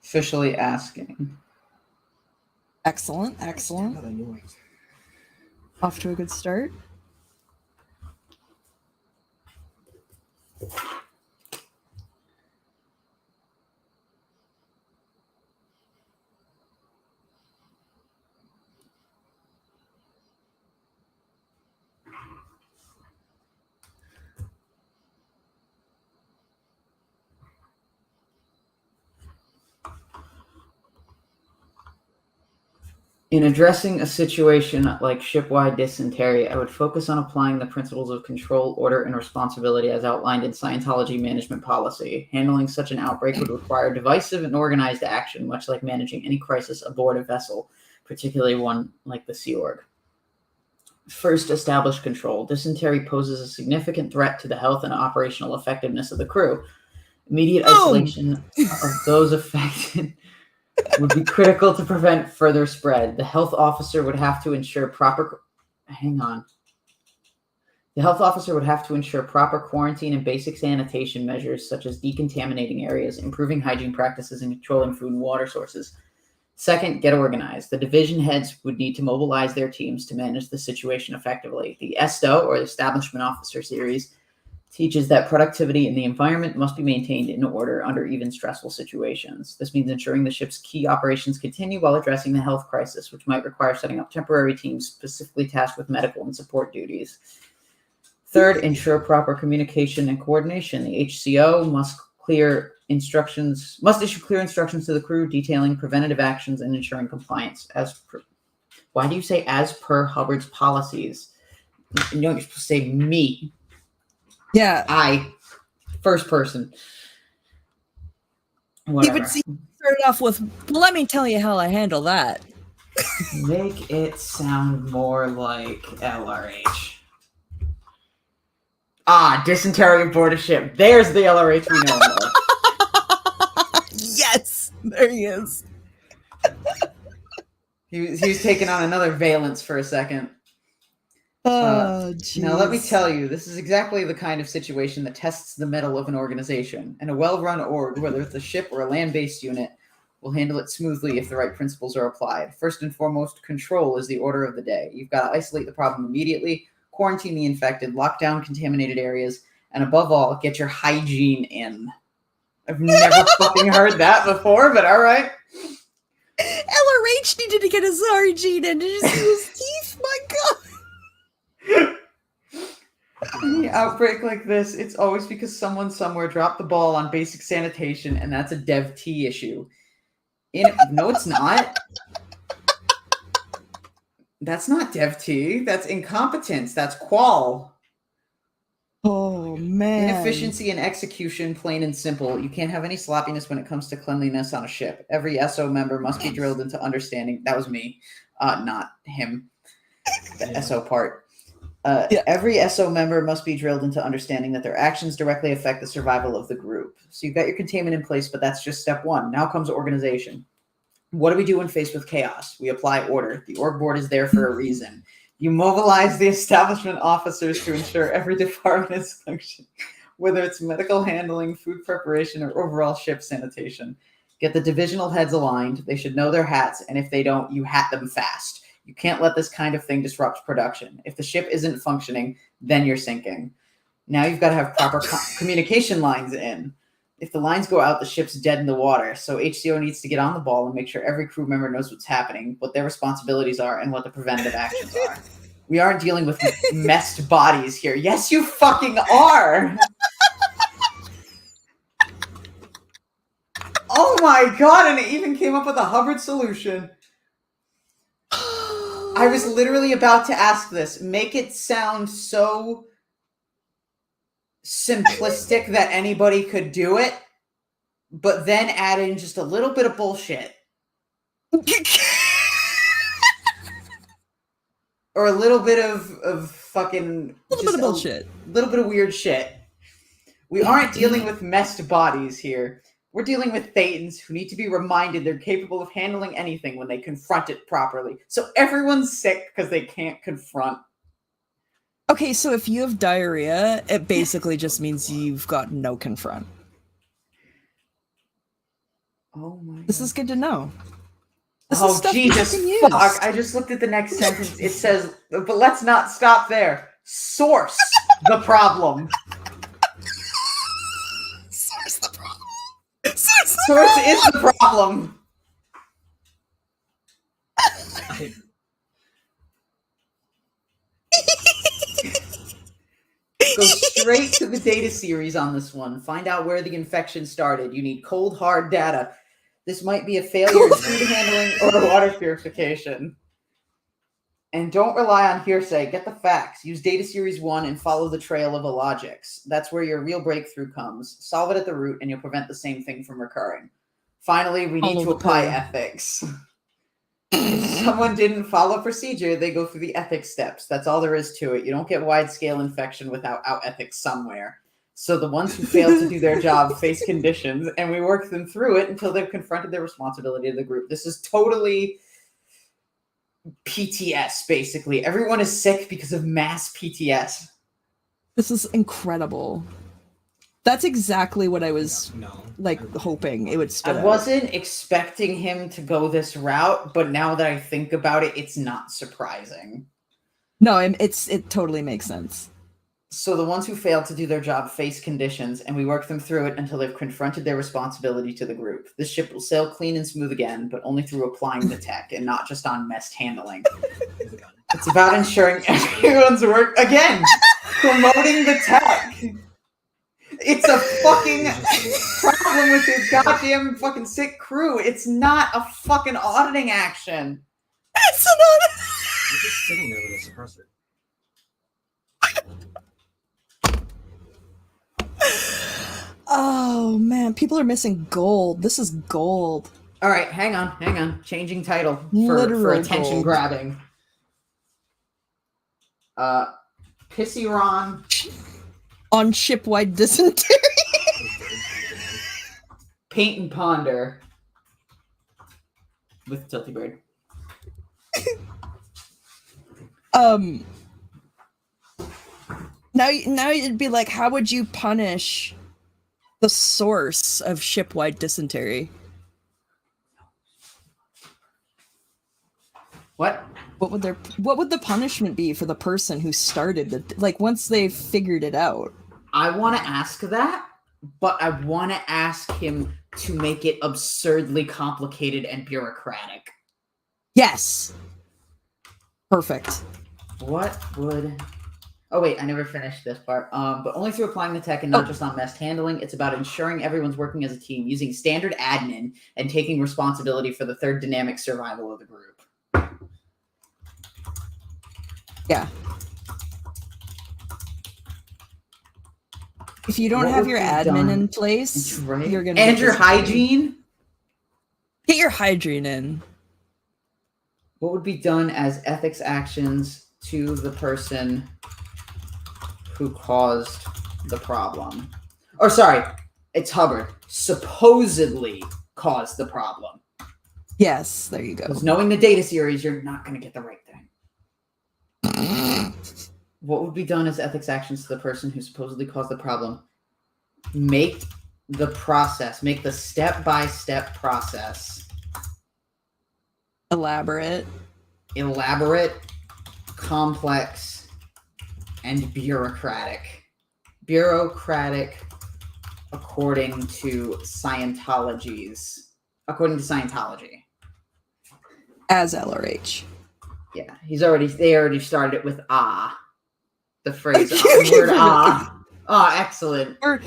Officially asking. Excellent, excellent. Off to a good start. In addressing a situation like ship-wide dysentery, I would focus on applying the principles of control, order, and responsibility as outlined in Scientology management policy. Handling such an outbreak would require divisive and organized action, much like managing any crisis aboard a vessel, particularly one like the Sea Org. First, establish control. Dysentery poses a significant threat to the health and operational effectiveness of the crew. Immediate isolation of those affected would be critical to prevent further spread. The health officer would have to ensure proper... The health officer would have to ensure proper quarantine and basic sanitation measures, such as decontaminating areas, improving hygiene practices, and controlling food and water sources. Second, get organized. The division heads would need to mobilize their teams to manage the situation effectively. The ESTO, or Establishment Officer Series, teaches that productivity in the environment must be maintained in order under even stressful situations. This means ensuring the ship's key operations continue while addressing the health crisis, which might require setting up temporary teams specifically tasked with medical and support duties. Third, ensure proper communication and coordination. The HCO must issue clear instructions to the crew detailing preventative actions and ensuring compliance. Why do you say as per Hubbard's policies? You know, you're supposed to say me. Yeah. I. First person. Whatever. You would see start off with, let me tell you how I handle that. Make it sound more like LRH. Dysentery aboard a ship. There's the LRH we know of. Yes, there he is. He was taking on another valence for a second. Now let me tell you, this is exactly the kind of situation that tests the mettle of an organization. And a well-run org, whether it's a ship or a land-based unit, will handle it smoothly if the right principles are applied. First and foremost, control is the order of the day. You've got to isolate the problem immediately, quarantine the infected, lock down contaminated areas, and above all, get your hygiene in. I've never fucking heard that before, but all right. LRH needed to get his hygiene in. Did you see his teeth? My God. Any outbreak like this, it's always because someone somewhere dropped the ball on basic sanitation, and that's a Dev T issue. No, it's not. That's not Dev T. That's incompetence. That's qual. Oh, man. Inefficiency and execution, plain and simple. You can't have any sloppiness when it comes to cleanliness on a ship. Every SO member must be drilled into understanding. That was me, not him. The SO part. Every SO member must be drilled into understanding that their actions directly affect the survival of the group. So you've got your containment in place, but that's just step one. Now comes organization. What do we do when faced with chaos? We apply order. The org board is there for a reason. You mobilize the establishment officers to ensure every department is functioning, whether it's medical handling, food preparation, or overall ship sanitation. Get the divisional heads aligned. They should know their hats, and if they don't, you hat them fast. You can't let this kind of thing disrupt production. If the ship isn't functioning, then you're sinking. Now you've got to have proper communication lines in. If the lines go out, the ship's dead in the water. So HCO needs to get on the ball and make sure every crew member knows what's happening, what their responsibilities are, and what the preventative actions are. We aren't dealing with messed bodies here. Yes, you fucking are! Oh my God, and it even came up with a Hubbard solution. I was literally about to ask this. Make it sound so simplistic that anybody could do it, but then add in just a little bit of bullshit. Or a little bit of fucking... A little bit of bullshit. A little bit of weird shit. We aren't dealing with messed bodies here. We're dealing with thetans who need to be reminded they're capable of handling anything when they confront it properly. So everyone's sick because they can't confront. Okay, so if you have diarrhea, it basically just means you've got no confront. Oh my God. This is good to know. This Oh, Jesus fuck. I just looked at the next sentence. It says, but let's not stop there. Source the problem. Source the problem. Source is the problem. Go straight to the data series on this one. Find out where the infection started. You need cold, hard data. This might be a failure in food handling or water purification. And don't rely on hearsay. Get the facts. Use data series 1 and follow the trail of illogics. That's where your real breakthrough comes. Solve it at the root and you'll prevent the same thing from recurring. Finally, we need to apply ethics. If someone didn't follow procedure, they go through the ethics steps. That's all there is to it. You don't get wide-scale infection without out ethics somewhere. So the ones who fail to do their job face conditions, and we work them through it until they've confronted their responsibility to the group. This is totally PTS, basically. Everyone is sick because of mass PTS. This is incredible. That's exactly what I was hoping it would spit out. I wasn't expecting him to go this route, but now that I think about it, it's not surprising. No, it totally makes sense. So the ones who fail to do their job face conditions, and we work them through it until they've confronted their responsibility to the group. This ship will sail clean and smooth again, but only through applying the tech and not just on messed handling. It's about ensuring everyone's work, again, promoting the tech. It's a fucking problem with your goddamn fucking sick crew. It's not a fucking auditing action. It's an audit. You're just sitting there with a suppressor. Oh man, people are missing gold. This is gold. All right, hang on. Changing title for attention gold. grabbing. Pissy Ron On shipwide dysentery. Paint and Ponder with Tilty Bird. Now it'd be like, how would you punish the source of shipwide dysentery? What? What would the punishment be for the person who started it? Like once they've figured it out. I want to ask that, but I want to ask him to make it absurdly complicated and bureaucratic. Yes. Perfect. What would... Oh, wait, I never finished this part. But only through applying the tech and not just on messed handling. It's about ensuring everyone's working as a team, using standard admin, and taking responsibility for the third dynamic survival of the group. Yeah. If you don't have your admin in place, you're gonna and your hygiene. Get your hygiene in. What would be done as ethics actions to the person who caused the problem? Or sorry, it's Hubbard. Supposedly caused the problem. Yes, there you go. Because knowing the data series, you're not going to get the right thing. What would be done as ethics actions to the person who supposedly caused the problem? Make the step-by-step process elaborate, complex, and bureaucratic. According to Scientology. As LRH. Yeah, they already started it with the phrase the word Oh, excellent. I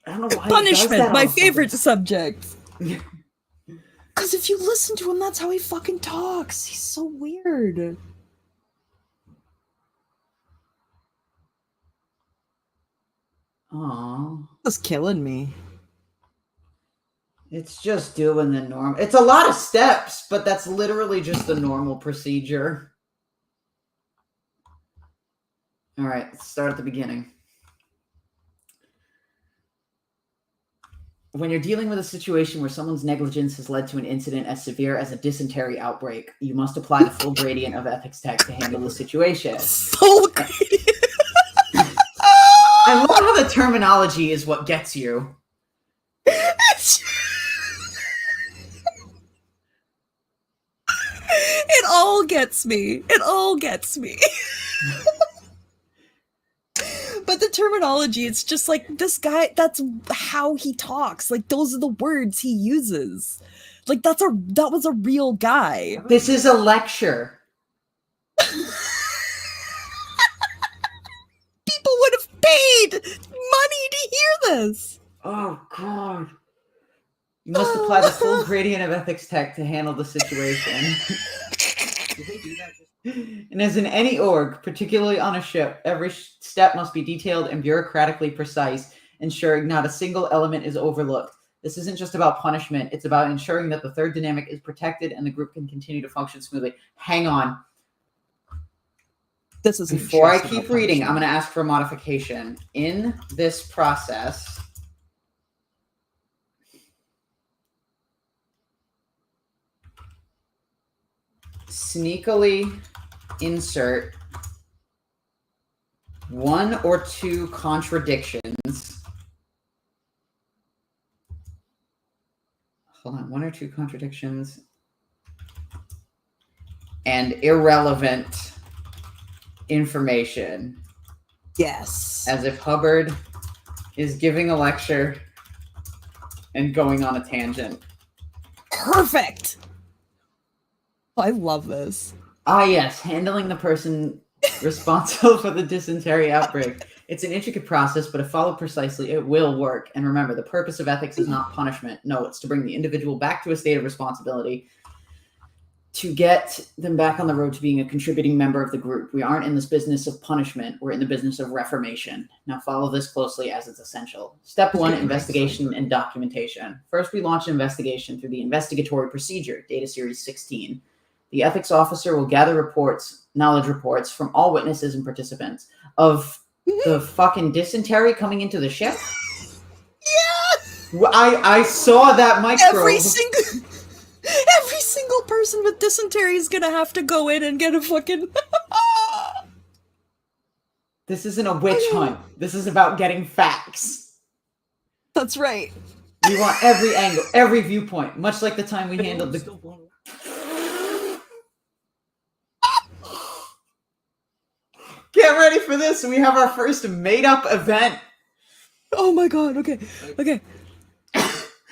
don't know why punishment, my favorite subject. Because if you listen to him, that's how he fucking talks. He's so weird. Aw. That's killing me. It's just doing the norm. It's a lot of steps, but that's literally just the normal procedure. All right, let's start at the beginning. When you're dealing with a situation where someone's negligence has led to an incident as severe as a dysentery outbreak, you must apply the full gradient of ethics tech to handle the situation. Full gradient. I love how the terminology is what gets you. It all gets me. It all gets me. But the terminology, it's just like, this guy, that's how he talks. Like, those are the words he uses. Like, that was a real guy. This is a lecture. People would have paid money to hear this. Oh, God. You must apply the full gradient of ethics tech to handle the situation. Did they do that? And as in any org, particularly on a ship, every step must be detailed and bureaucratically precise, ensuring not a single element is overlooked. This isn't just about punishment. It's about ensuring that the third dynamic is protected and the group can continue to function smoothly. Hang on. This is Before I keep reading, I'm going to ask for a modification. In this process, sneakily insert one or two contradictions. Hold on, one or two contradictions and irrelevant information. Yes. As if Hubbard is giving a lecture and going on a tangent. Perfect. I love this. Ah, yes, handling the person responsible for the dysentery outbreak. It's an intricate process, but if followed precisely, it will work. And remember, the purpose of ethics is not punishment. No, it's to bring the individual back to a state of responsibility, to get them back on the road to being a contributing member of the group. We aren't in this business of punishment. We're in the business of reformation. Now follow this closely as it's essential. Step 1, investigation and documentation. First, we launch an investigation through the investigatory procedure, data series 16. The ethics officer will gather knowledge reports from all witnesses and participants of the fucking dysentery coming into the ship. Yeah! I saw that microbe. Every single person with dysentery is gonna have to go in and get a fucking... This isn't a witch hunt. This is about getting facts. That's right. We want every angle, every viewpoint, much like the time we handled the... Get ready for this. We have our first made-up event. Oh my god, okay.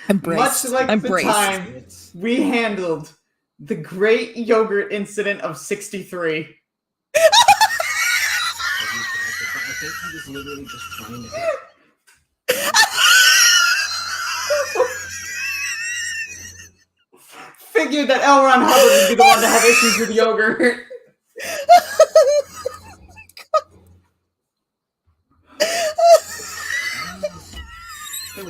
I'm braced. Much like the time we handled the great yogurt incident of 63. I think he was literally just trying to... Figured that L. Ron Hubbard would be the one to have issues with yogurt.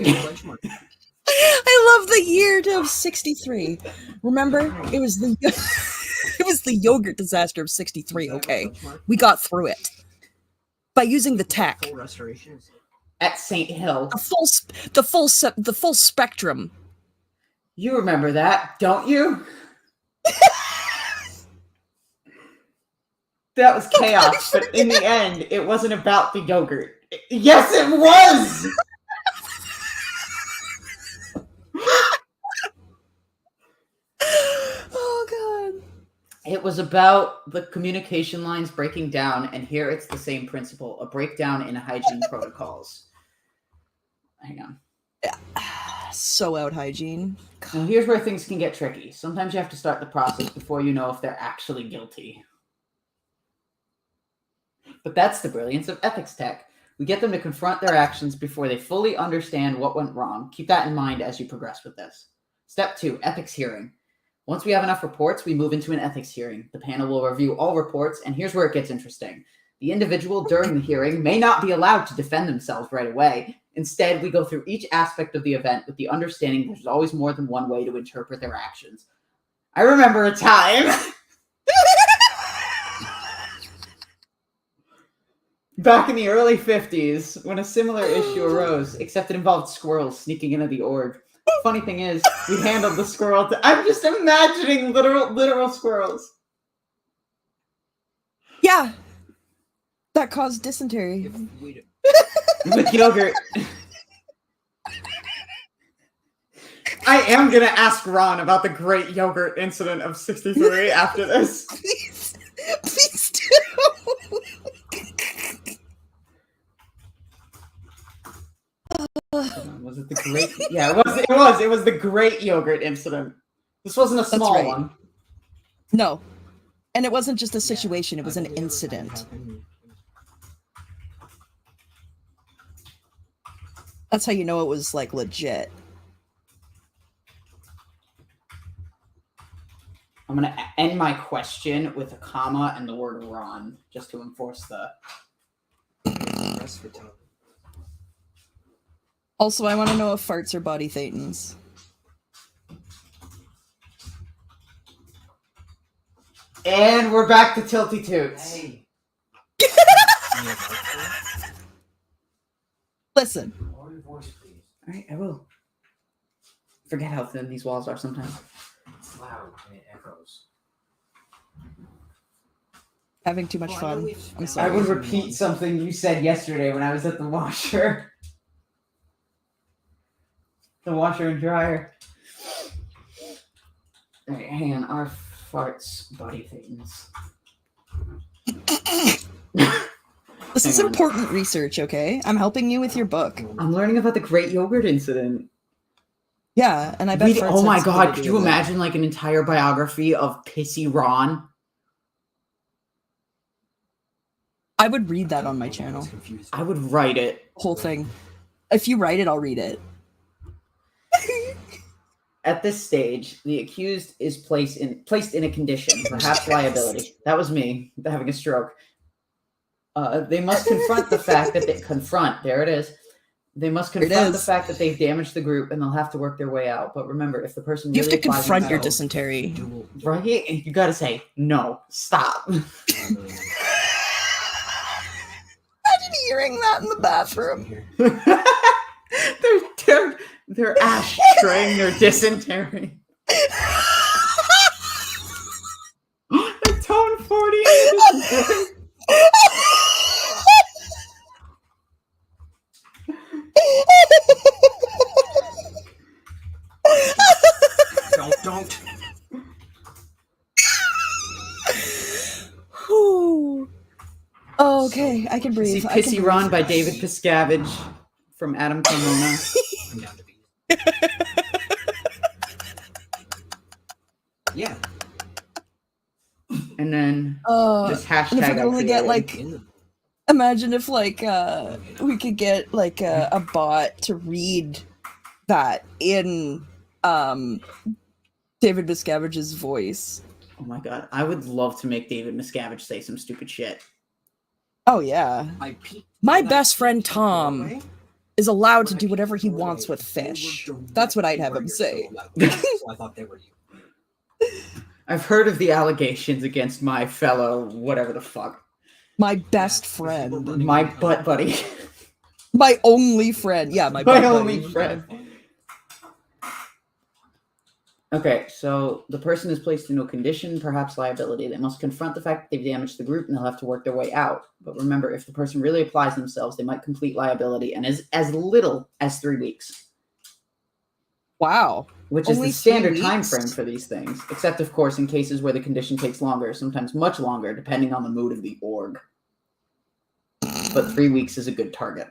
I love the year of 63. Remember, it was the yogurt disaster of 63. Okay, we got through it by using the tech At St. Hill. The full spectrum. You remember that, don't you? That was chaos, but in the end, it wasn't about the yogurt. Yes, it was! Oh, God. It was about the communication lines breaking down, and here it's the same principle, a breakdown in hygiene protocols. Hang on. So out hygiene. Now here's where things can get tricky. Sometimes you have to start the process before you know if they're actually guilty. But that's the brilliance of ethics tech. We get them to confront their actions before they fully understand what went wrong. Keep that in mind as you progress with this. Step 2, ethics hearing. Once we have enough reports, we move into an ethics hearing. The panel will review all reports, and here's where it gets interesting. The individual during the hearing may not be allowed to defend themselves right away. Instead, we go through each aspect of the event with the understanding there's always more than one way to interpret their actions. I remember a time... Back in the early 50s, when a similar issue arose, except it involved squirrels sneaking into the org. Funny thing is, we handled the squirrel. I'm just imagining literal squirrels. Yeah. That caused dysentery. With yogurt. I am going to ask Ron about the great yogurt incident of 63 after this. Please do. Was it the great? Yeah, it was the great yogurt incident. This wasn't a small one. No. And it wasn't just a situation, it was an incident. That's how you know it was, like, legit. I'm going to end my question with a comma and the word Ron, just to enforce the... Also, I want to know if farts are body thetans. And we're back to Tilty Toots. Hey. Listen. Lower your voice, please. Alright, I will. Forget how thin these walls are sometimes. It's loud and it echoes. Having too much fun. I'm sorry. I would repeat something you said yesterday when I was at the washer. The washer and dryer. Alright, hang on. Our farts body thetans. This is important research, okay? I'm helping you with your book. I'm learning about the Great Yogurt Incident. Yeah, and I bet. Oh my god! Could you imagine like an entire biography of Pissy Ron? I would read that on my channel. I would write it. Whole thing. If you write it, I'll read it. At this stage, the accused is placed in a condition, perhaps liability. That was me having a stroke. They must confront the fact that there it is. They must confront the fact that they've damaged the group, and they'll have to work their way out. But remember, if the person you have to confront your dysentery, right? You got to say no. Stop. Imagine hearing that in the bathroom. they're ashtraying their dysentery. They're tone 40 in the dysentery. Don't. Oh, okay, I can breathe. Pissy Ron by David Piscavage from Adam Carmona. I'm down to be. Yeah. And then this hashtag. And if we could only get like, imagine if like we could get like a bot to read that in David Miscavige's voice. Oh my god, I would love to make David Miscavige say some stupid shit. Oh yeah. My best friend Tom is allowed to do whatever he wants with fish. That's what I'd have him say. I thought they were you. I've heard of the allegations against my fellow whatever the fuck. My best friend. My butt buddy. My only friend. Yeah, my only friend. Okay, so the person is placed into a condition, perhaps liability. They must confront the fact that they've damaged the group, and they'll have to work their way out. But remember, if the person really applies themselves, they might complete liability, and as little as 3 weeks. Wow. Which is the standard time frame for these things, except, of course, in cases where the condition takes longer, sometimes much longer, depending on the mood of the org. But 3 weeks is a good target.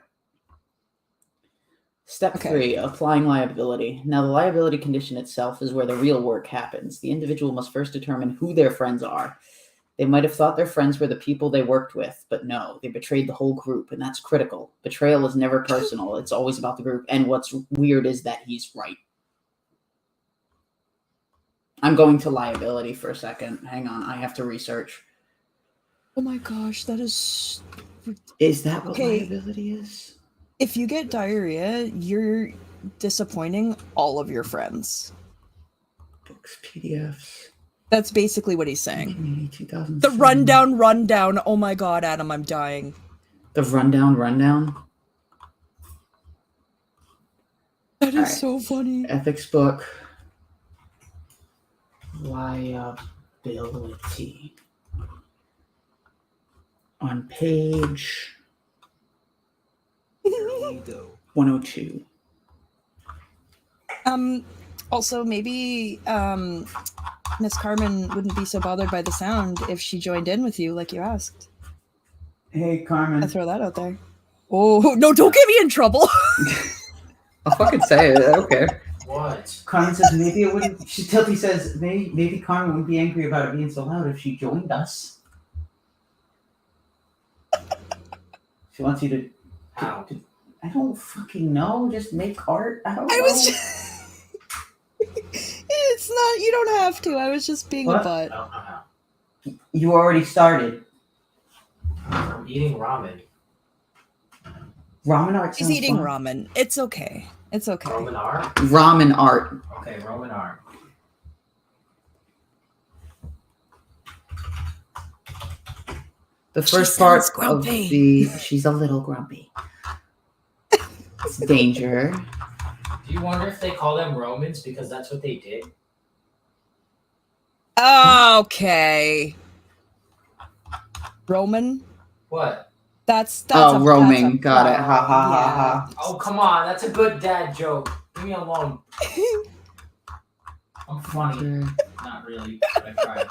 Step 3, applying liability. Now, the liability condition itself is where the real work happens. The individual must first determine who their friends are. They might have thought their friends were the people they worked with, but no, they betrayed the whole group, and that's critical. Betrayal is never personal. It's always about the group, and what's weird is that he's right. I'm going to liability for a second. Hang on, I have to research. Oh my gosh, that is... Is that what liability is? If you get diarrhea, you're disappointing all of your friends. Books, PDFs. That's basically what he's saying. 2007. The rundown. Oh my god, Adam, I'm dying. The rundown. That is Alright. so funny. Ethics book. Liability. On page 102. Also, maybe Miss Carmen wouldn't be so bothered by the sound if she joined in with you like you asked. Hey, Carmen. I'll throw that out there. Oh, no, don't get me in trouble. I'll fucking say it. I don't care. What? Carmen says maybe it wouldn't. Tilty says maybe Carmen wouldn't be angry about it being so loud if she joined us. She wants you to. How? I don't fucking know. Just make art. I don't know. It's not. You don't have to. I was just being What? a butt. I don't know how. You already started. I'm eating ramen. Ramen art. She's sounds eating fun. ramen. It's okay. It's okay. Ramen art? Ramen art. Okay, ramen art. The She first sounds part of grumpy. she's a little grumpy. It's danger. Do you wonder if they call them Romans because that's what they did? Okay. Roman? What? That's roaming. that's Got it. Ha ha ha ha. Oh, come on. That's a good dad joke. Leave me alone. I'm funny. Not really, but I tried.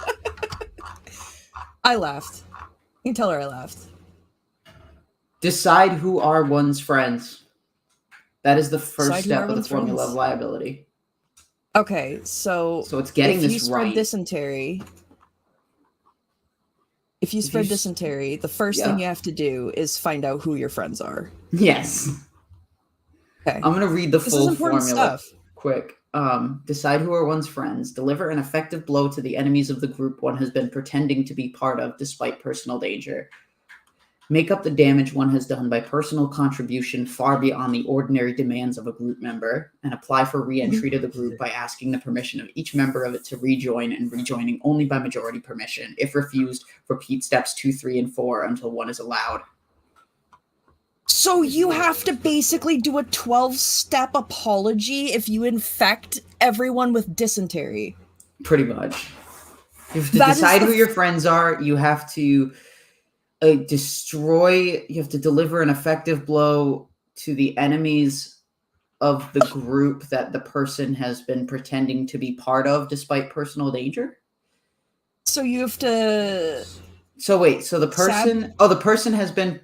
I laughed. You can tell her I laughed. Decide who are one's friends. That is the Decide first who step are of the one's formula friends. of liability. Okay, so it's getting if you this spread right. dysentery, if you If spread you s- dysentery, the first thing you have to do is find out who your friends are. Yes. Okay. I'm gonna read the This full is important formula stuff. quick. Decide who are one's friends. Deliver an effective blow to the enemies of the group one has been pretending to be part of, despite personal danger. Make up the damage one has done by personal contribution far beyond the ordinary demands of a group member, and apply for re-entry to the group by asking the permission of each member of it to rejoin, and rejoining only by majority permission. If refused, repeat steps 2, 3, and 4 until one is allowed. So you have to basically do a 12-step apology if you infect everyone with dysentery. Pretty much. You have to That is decide the who your friends are. You have to destroy. You have to deliver an effective blow to the enemies of the group that the person has been pretending to be part of, despite personal danger. So you have to. So wait. So the person. the person has been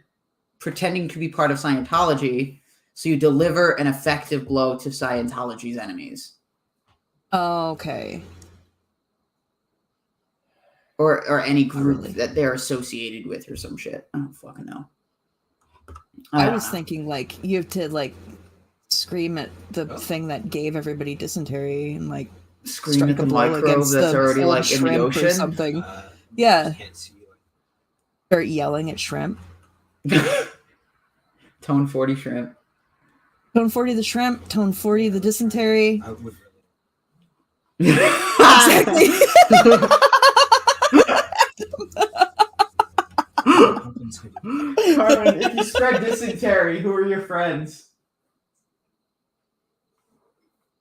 pretending to be part of Scientology. So you deliver an effective blow to Scientology's enemies. Okay. Or any group that they're associated with or some shit. I don't fucking know. I was thinking, like, you have to, like, scream at the thing that gave everybody dysentery and, like, scream at the microbe that's already, like, in the ocean? Or something. Yeah. Start yelling at shrimp. Tone 40 shrimp. Tone 40 the shrimp, tone 40 the dysentery. Exactly. Carmen, if you spread dysentery, who are your friends?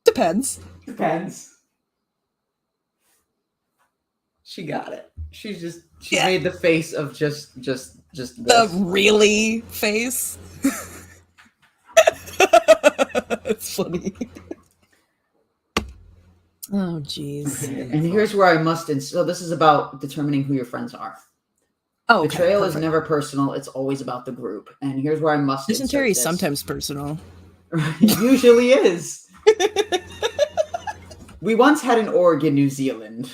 Depends. She got it. She made the face of just this. The really face. It's funny. Oh, jeez. And here's where I must. So this is about determining who your friends are. Oh, betrayal is never personal. It's always about the group. And here's where I must. Dysentery is sometimes personal. It usually is. We once had an org in New Zealand.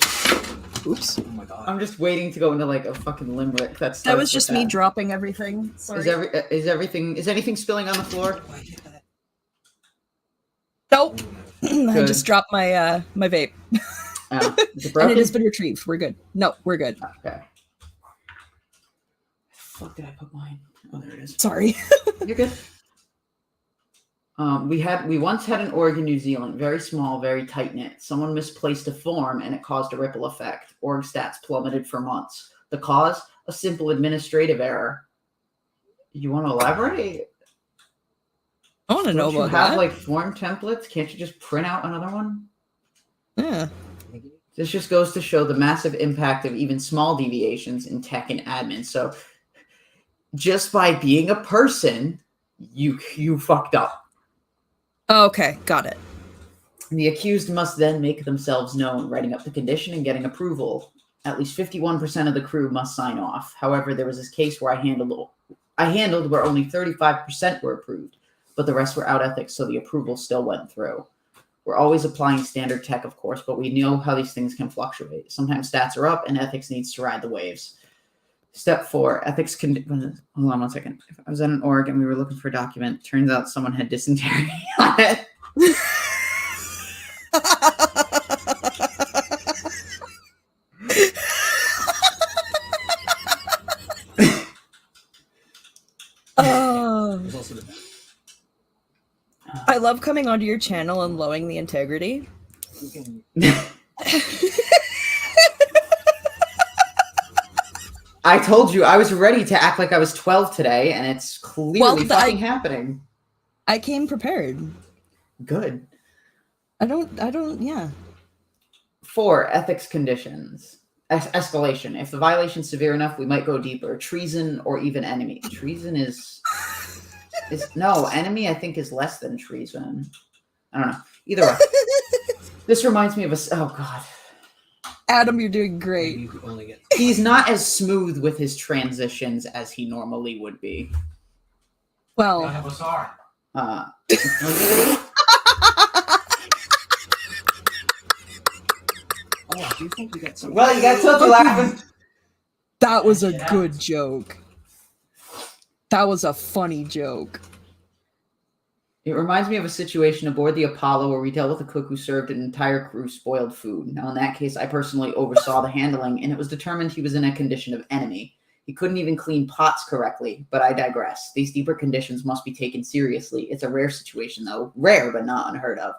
Oops. Oh my god. I'm just waiting to go into like a fucking limerick. That was just me dropping everything. Sorry. Is anything spilling on the floor? Nope. I just dropped my my vape. Oh, is it And broken? it has been retrieved. We're good. No, we're good. Okay. Fuck, did I put mine? Oh, there it is. Sorry. You're good. We once had an org in New Zealand, very small, very tight-knit. Someone misplaced a form and it caused a ripple effect. Org stats plummeted for months. The cause? A simple administrative error. You want to elaborate? I want to know Don't you about have that. like form templates? Can't you just print out another one? Yeah. This just goes to show the massive impact of even small deviations in tech and admin. So just by being a person, you fucked up. Okay, got it. The accused must then make themselves known, writing up the condition and getting approval. At least 51% of the crew must sign off. However, there was this case where I handled where only 35% were approved, but the rest were out ethics, so the approval still went through. We're always applying standard tech, of course, but we know how these things can fluctuate. Sometimes stats are up and ethics needs to ride the waves. Step 4, ethics can... Hold on one second. If I was at an org and we were looking for a document, turns out someone had dysentery on it. There's also the back. I love coming onto your channel and lowering the integrity. You can. I told you I was ready to act like I was 12 today, and it's clearly fucking happening. I came prepared. Good. I don't, yeah. 4, ethics conditions. Escalation. If the violation's severe enough, we might go deeper. Treason or even enemy. Treason is no, enemy I think is less than treason. I don't know. Either way. This reminds me of oh god. Adam, you're doing great. You only get. He's not as smooth with his transitions as he normally would be. Well, I have a star. Oh, do you think we got some? Well, you got Tilty laughing. that was a good joke. That was a funny joke. It reminds me of a situation aboard the Apollo where we dealt with a cook who served an entire crew spoiled food. Now, in that case, I personally oversaw the handling, and it was determined he was in a condition of enemy. He couldn't even clean pots correctly, but I digress. These deeper conditions must be taken seriously. It's a rare situation, though. Rare, but not unheard of.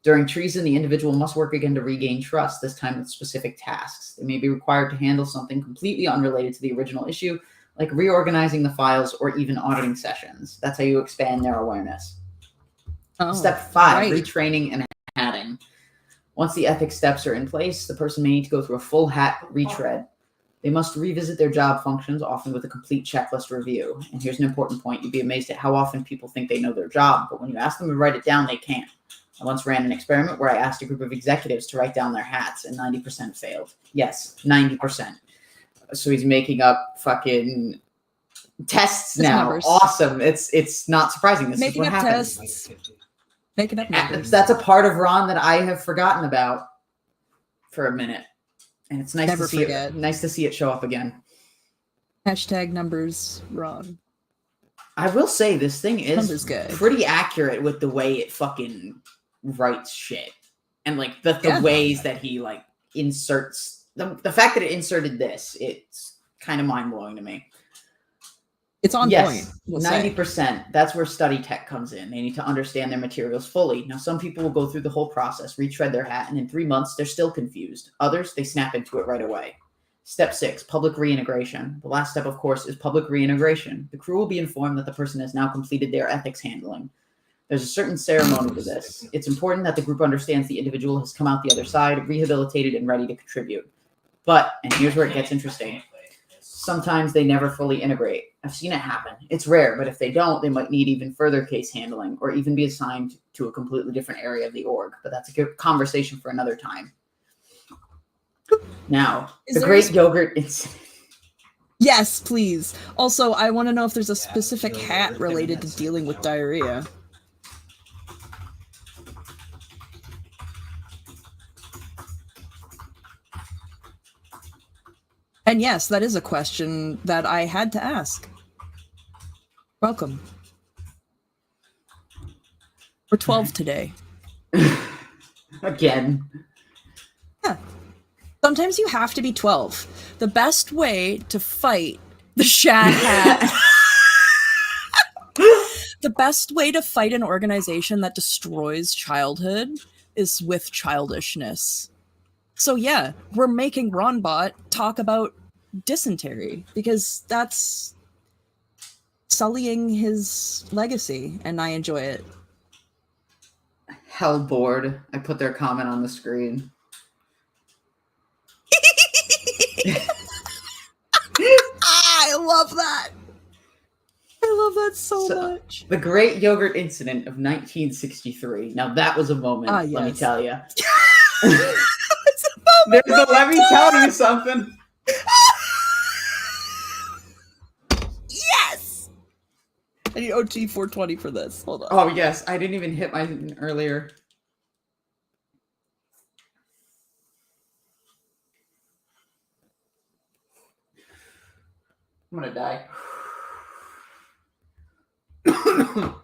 During treason, the individual must work again to regain trust, this time with specific tasks. They may be required to handle something completely unrelated to the original issue, like reorganizing the files or even auditing sessions. That's how you expand their awareness. Oh, Step 5, right. retraining and hatting. Once the ethics steps are in place, the person may need to go through a full hat retread. They must revisit their job functions, often with a complete checklist review. And here's an important point. You'd be amazed at how often people think they know their job, but when you ask them to write it down, they can't. I once ran an experiment where I asked a group of executives to write down their hats, and 90% failed. Yes, 90%. So he's making up fucking tests now. Numbers. Awesome. It's not surprising. This Making is what up happens. tests. Making up numbers. That's a part of Ron that I have forgotten about for a minute. And it's nice Never to see forget. it. Nice to see it show up again. Hashtag numbers wrong. I will say this thing is Numbers good. pretty accurate with the way it fucking writes shit. And like the ways that he like inserts the fact that it inserted this, it's kind of mind-blowing to me. It's on point. Yes, 90%. That's where study tech comes in. They need to understand their materials fully. Now, some people will go through the whole process, retread their hat, and in 3 months, they're still confused. Others, they snap into it right away. Step 6, public reintegration. The last step, of course, is public reintegration. The crew will be informed that the person has now completed their ethics handling. There's a certain ceremony to this. It's important that the group understands the individual has come out the other side, rehabilitated, and ready to contribute. But, and here's where it gets interesting, sometimes they never fully integrate. I've seen it happen. It's rare, but if they don't, they might need even further case handling or even be assigned to a completely different area of the org. But that's a good conversation for another time. Now, the great yogurt incident. Yes, please. Also, I want to know if there's a specific hat related to dealing with diarrhea. And yes, that is a question that I had to ask. Welcome. We're 12 today. Again. Yeah. Sometimes you have to be 12. The best way to fight the Shad Hat... The best way to fight an organization that destroys childhood is with childishness. So yeah, we're making Ronbot talk about dysentery because that's sullying his legacy, and I enjoy it. Hell bored. I put their comment on the screen. I love that. I love that so much. The Great Yogurt Incident of 1963. Now that was a moment, yes. let me tell you. It's a moment. Let me tell you something. Yes! I need OT 420 for this. Hold on. Oh, yes. I didn't even hit mine earlier. I'm gonna die. Ow.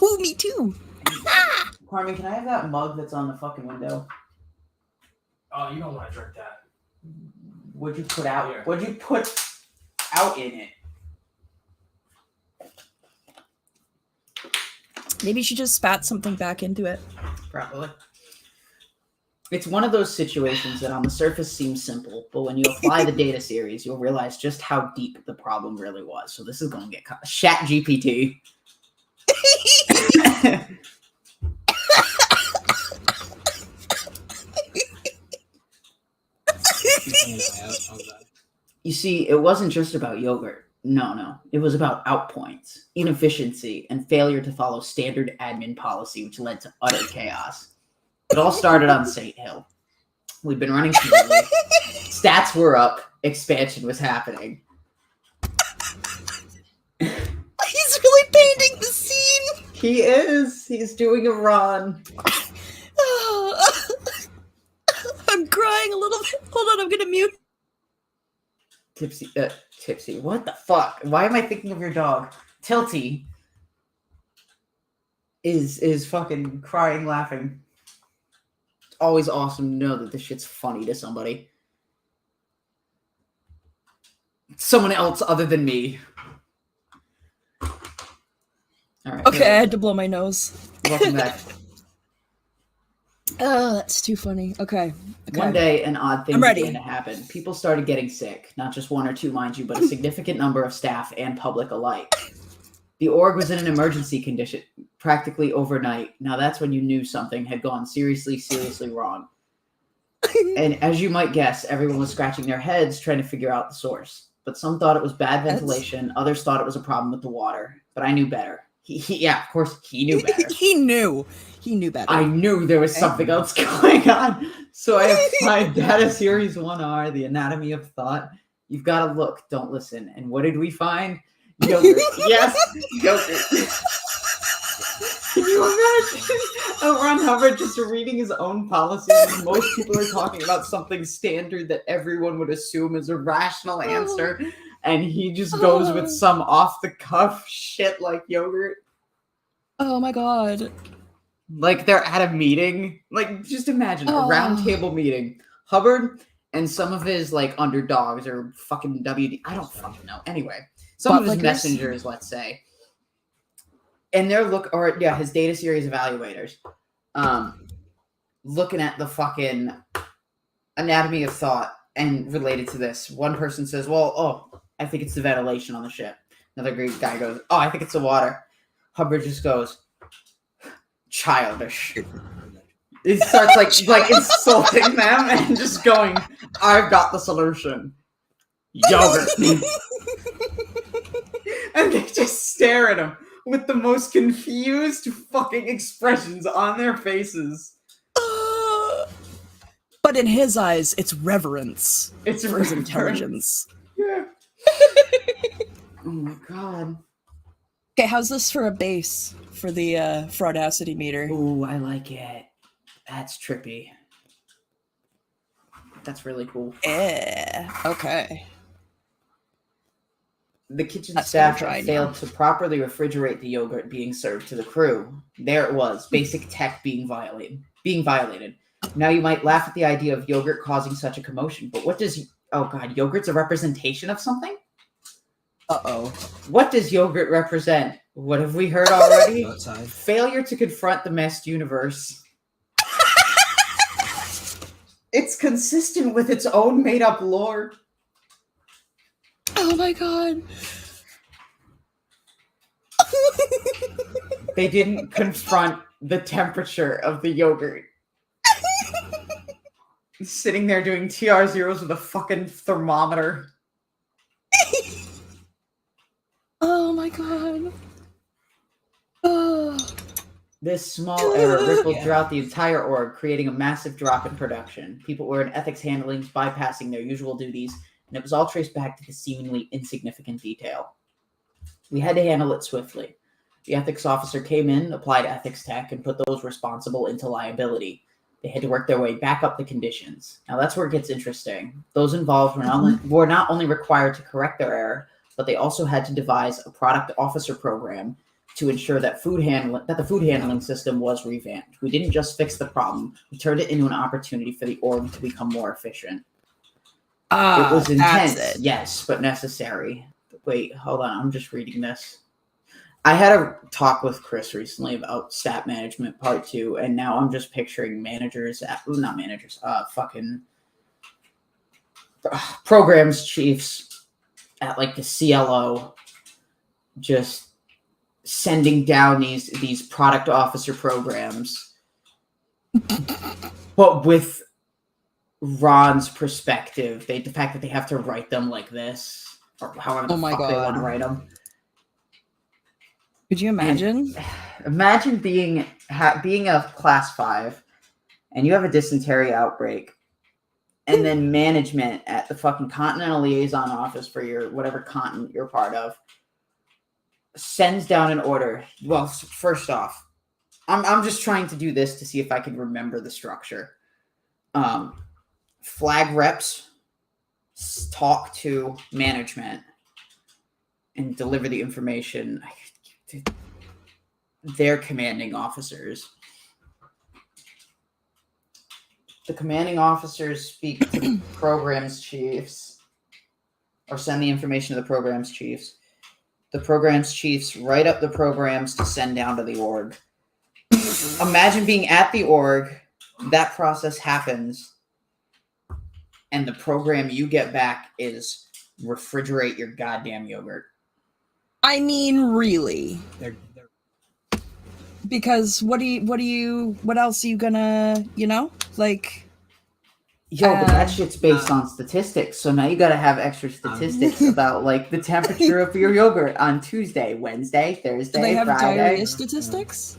Oh, me too. Carmen, can I have that mug that's on the fucking window? Oh, you don't want to drink that. What'd you put out? Here. What'd you put out in it? Maybe you should just spat something back into it. Probably. It's one of those situations that on the surface seems simple, but when you apply the data series, you'll realize just how deep the problem really was. So this is going to get cut. ChatGPT. You see, it wasn't just about yogurt. No. It was about outpoints, inefficiency, and failure to follow standard admin policy, which led to utter chaos. It all started on St. Hill. We'd been running smoothly. Stats were up. Expansion was happening. He's really painting the scene. He is. He's doing a run. I'm crying a little bit. Hold on, I'm gonna mute. Tipsy. What the fuck? Why am I thinking of your dog? Tilty is fucking crying, laughing. It's always awesome to know that this shit's funny to somebody. Someone else other than me. All right. Okay, I had to blow my nose. Welcome back. Oh, that's too funny. Okay. One day, an odd thing I'm ready. began to happen. People started getting sick. Not just one or two, mind you, but a significant number of staff and public alike. The org was in an emergency condition practically overnight. Now that's when you knew something had gone seriously wrong. And as you might guess, everyone was scratching their heads trying to figure out the source. But some thought it was bad ventilation. Others thought it was a problem with the water. But I knew better. Yeah, of course, he knew better. He knew better. I knew there was something else going on. So I applied Data Series 1R, the anatomy of thought. You've got to look, don't listen. And what did we find? Yogurt. Yes, yogurt. Can you imagine Ron Hubbard just reading his own policies and most people are talking about something standard that everyone would assume is a rational answer, and he just goes with some off-the-cuff shit like yogurt? Oh my god. Like they're at a meeting. Like just imagine a round table meeting. Hubbard and some of his like underdogs or fucking WD. I don't fucking know. Anyway, some of his messengers, let's say. And they're his data series evaluators. Looking at the fucking anatomy of thought and related to this. One person says, I think it's the ventilation on the ship. Another Greek guy goes, I think it's the water. Hubbard just goes, childish. He starts like insulting them and just going, I've got the solution. Yogurt. And they just stare at him with the most confused fucking expressions on their faces. But in his eyes, it's reverence. It's for his intelligence. Yeah. Oh my god. Okay, how's this for a base for the fraudacity meter? Ooh, I like it. That's trippy. That's really cool. Yeah. Okay. The kitchen staff failed to properly refrigerate the yogurt being served to the crew. There it was, basic tech being violated. Now you might laugh at the idea of yogurt causing such a commotion, but what does... Oh god, yogurt's a representation of something? Uh-oh. What does yogurt represent? What have we heard already? Outside. Failure to confront the messed universe. It's consistent with its own made-up lore. Oh my god. They didn't confront the temperature of the yogurt. Sitting there doing TR zeros with a fucking thermometer. Oh my god. Oh. This small error rippled throughout the entire org, creating a massive drop in production. People were in ethics handlings, bypassing their usual duties, and it was all traced back to the seemingly insignificant detail. We had to handle it swiftly. The ethics officer came in, applied ethics tech, and put those responsible into liability. They had to work their way back up the conditions. Now that's where it gets interesting. Those involved were not only required to correct their error, but they also had to devise a product officer program to ensure that the food handling system was revamped. We didn't just fix the problem; we turned it into an opportunity for the org to become more efficient. It was intense, yes, but necessary. Wait, hold on. I'm just reading this. I had a talk with Chris recently about stat management part 2, and now I'm just picturing programs chiefs at like the CLO just sending down these product officer programs, but with Ron's perspective, the fact that they have to write them like this, or however the fuck they want to write them. Could you imagine? Imagine being a class 5, and you have a dysentery outbreak, and then management at the fucking Continental Liaison Office for your whatever continent you're part of sends down an order. Well, first off, I'm just trying to do this to see if I can remember the structure. Flag reps talk to management and deliver the information. Their commanding officers. The commanding officers speak to the programs chiefs, or send the information to the programs chiefs. The programs chiefs write up the programs to send down to the org. Imagine being at the org, that process happens, and the program you get back is refrigerate your goddamn yogurt. I mean, really? Because what else are you gonna, like? But that shit's based on statistics. So now you got to have extra statistics about like the temperature of your yogurt on Tuesday, Wednesday, Thursday, Do they have Friday. diarrhea statistics?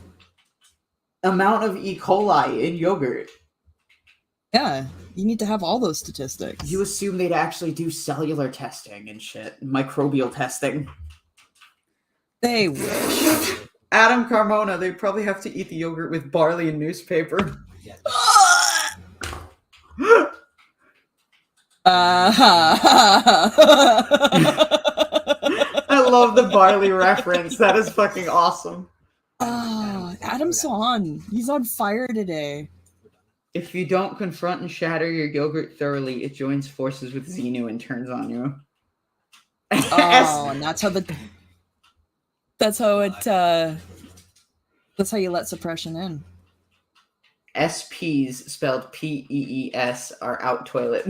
Amount of E. coli in yogurt. Yeah, you need to have all those statistics. You assume they'd actually do cellular testing and shit, microbial testing. They wish. Adam Carmona, they'd probably have to eat the yogurt with barley and newspaper. Yeah. I love the barley reference. That is fucking awesome. Adam's on. He's on fire today. If you don't confront and shatter your yogurt thoroughly, it joins forces with Xenu and turns on you. Oh, and that's how you let suppression in. SPs, spelled P-E-E-S, are out toilet.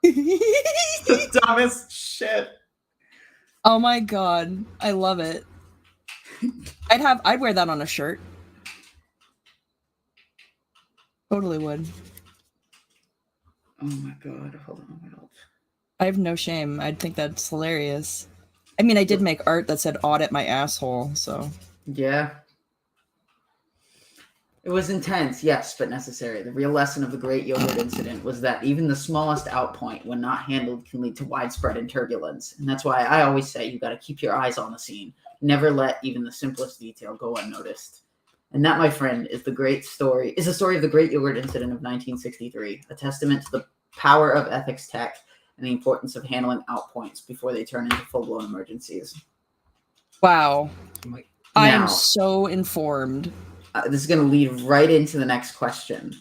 The dumbest shit. Oh my god, I love it. I'd wear that on a shirt. Totally would. Oh my god, hold on, what else? I have no shame. I'd think that's hilarious. I mean, I did make art that said audit my asshole, so. Yeah. It was intense, yes, but necessary. The real lesson of the Great Yogurt Incident was that even the smallest outpoint, when not handled, can lead to widespread and turbulence. And that's why I always say you got to keep your eyes on the scene. Never let even the simplest detail go unnoticed. And that, my friend, is the story of the Great Yogurt Incident of 1963, a testament to the power of ethics tech and the importance of handling outpoints before they turn into full-blown emergencies. Wow. Now, I am so informed. This is going to lead right into the next question.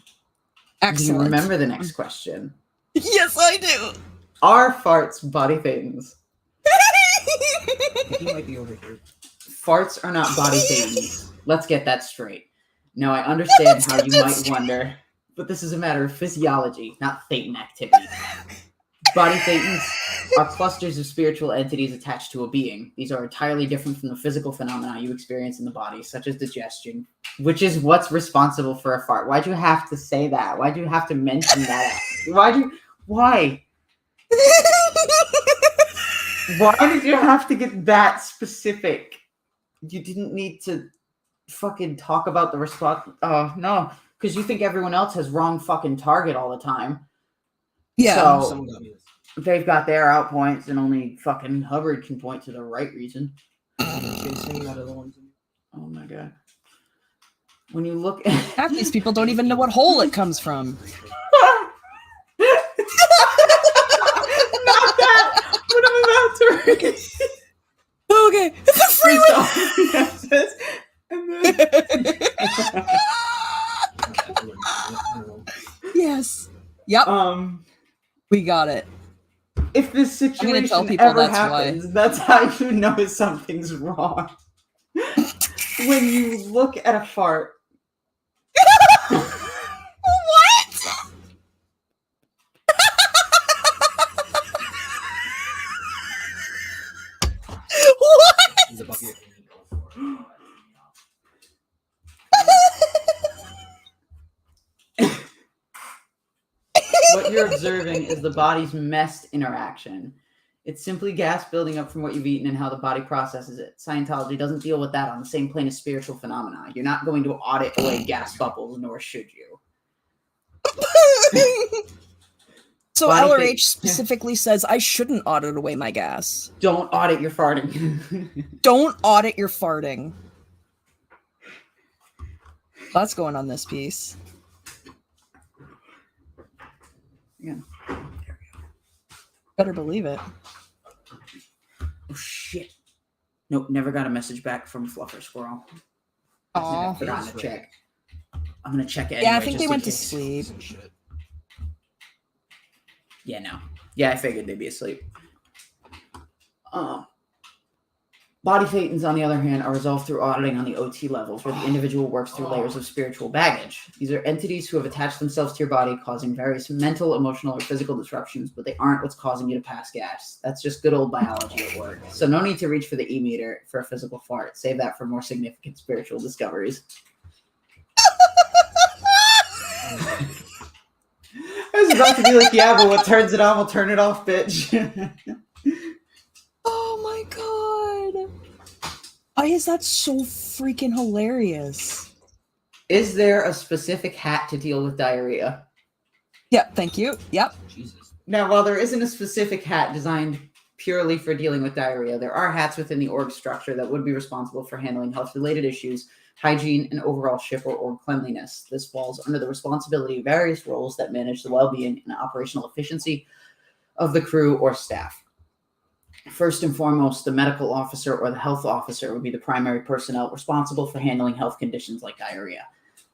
Excellent. Do you remember the next question? Yes, I do. Are farts body things? He might be over here. Farts are not body things. Let's get that straight. Now, I understand how you might wonder, but this is a matter of physiology, not Thetan activity. Body thetans are clusters of spiritual entities attached to a being. These are entirely different from the physical phenomena you experience in the body, such as digestion, which is what's responsible for a fart. Why'd you have to say that? Why'd you have to mention that? Why? Why did you have to get that specific? You didn't need to fucking talk about the response. Oh, no. Because you think everyone else has wrong fucking target all the time. Yeah. So Someone got me this. they've got their out points, and only fucking Hubbard can point to the right reason. Chasing that other one. Oh my god. When you look at Half these people don't even know what hole it comes from. Not that! What I'm about to read. Okay. First off, and then Yes. Yep. We got it. If this situation tell people ever that's happens, that's how you know something's wrong. When you look at a fart. What? What? What you're observing is the body's messed interaction. It's simply gas building up from what you've eaten and how the body processes it. Scientology doesn't deal with that on the same plane as spiritual phenomena. You're not going to audit away gas bubbles, nor should you. So Body LRH thing- specifically says I shouldn't audit away my gas. Don't audit your farting. Don't audit your farting. That's going on this piece. Yeah. Better believe it. Oh shit. Nope, never got a message back from Fluffer Squirrel. Aw. I've forgotten to check. I'm gonna check it anyway. Yeah, I think just they in went to case. sleep. Yeah, no. Yeah, I figured they'd be asleep. Body thetans, on the other hand, are resolved through auditing on the OT levels, where the individual works through layers of spiritual baggage. These are entities who have attached themselves to your body, causing various mental, emotional, or physical disruptions, but they aren't what's causing you to pass gas. That's just good old biology at work. So no need to reach for the E-meter for a physical fart. Save that for more significant spiritual discoveries. I was about to be like, yeah, but what turns it on will turn it off, bitch. Oh my god. Why is that so freaking hilarious? Is there a specific hat to deal with diarrhea? Yep, thank you. Yep. Jesus. Now, while there isn't a specific hat designed purely for dealing with diarrhea, there are hats within the org structure that would be responsible for handling health-related issues, hygiene, and overall ship or org cleanliness. This falls under the responsibility of various roles that manage the well-being and operational efficiency of the crew or staff. First and foremost, the medical officer or the health officer would be the primary personnel responsible for handling health conditions like diarrhea.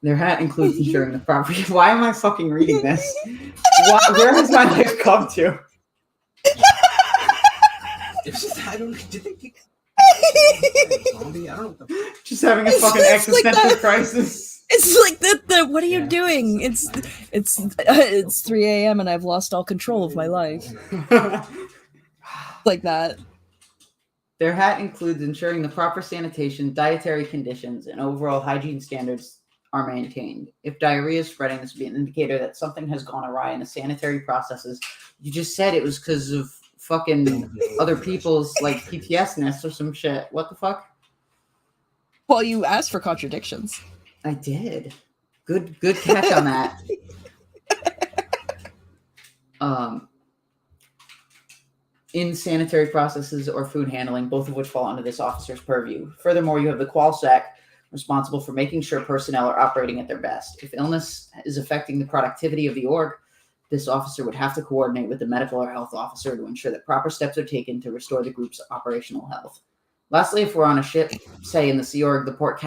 Their hat includes ensuring the proper... Why am I fucking reading this? Where has my life come to? It's just, I don't. Did they pick zombie? I don't know what the. Just having a It's fucking like existential that. It's It's like the what are you doing? It's 3 a.m. and I've lost all control of my life. Like that. Their hat includes ensuring the proper sanitation, dietary conditions, and overall hygiene standards are maintained. If diarrhea is spreading, this would be an indicator that something has gone awry in the sanitary processes. You just said it was because of fucking other people's like PTSdness or some shit. What the fuck? Well, you asked for contradictions. I did. Good catch on that. In sanitary processes or food handling, both of which fall under this officer's purview. Furthermore, you have the QualSec, responsible for making sure personnel are operating at their best. If illness is affecting the productivity of the org, this officer would have to coordinate with the medical or health officer to ensure that proper steps are taken to restore the group's operational health. Lastly, if we're on a ship, say in the Sea Org, the port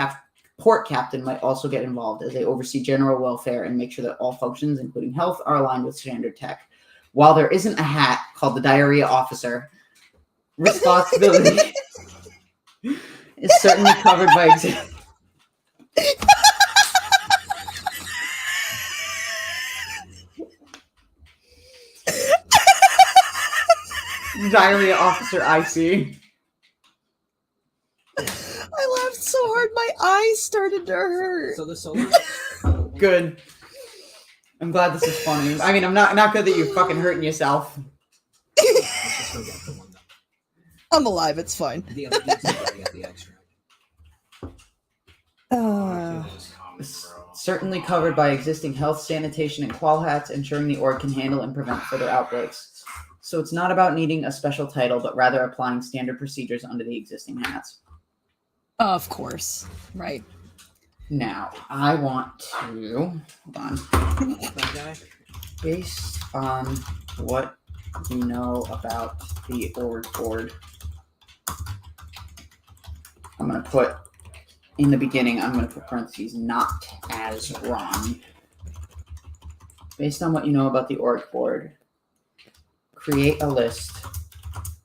captain might also get involved as they oversee general welfare and make sure that all functions, including health, are aligned with standard tech. While there isn't a hat called the Diarrhea Officer, responsibility is certainly covered by Diarrhea Officer IC. I laughed so hard my eyes started to hurt. So the solar. Good. I'm glad this is funny. I mean, I'm not good that you're fucking hurting yourself. Let's just go get the one that. I'm alive, it's fine. The other dude's gonna get the extra. Certainly covered by existing health, sanitation, and qual hats, ensuring the org can handle and prevent further outbreaks. So it's not about needing a special title, but rather applying standard procedures under the existing hats. Of course. Right. Now, I want to... Hold on. That guy. Based on what you know about the org board, I'm going to put... In the beginning, I'm going to put parentheses, not as wrong. Based on what you know about the org board, create a list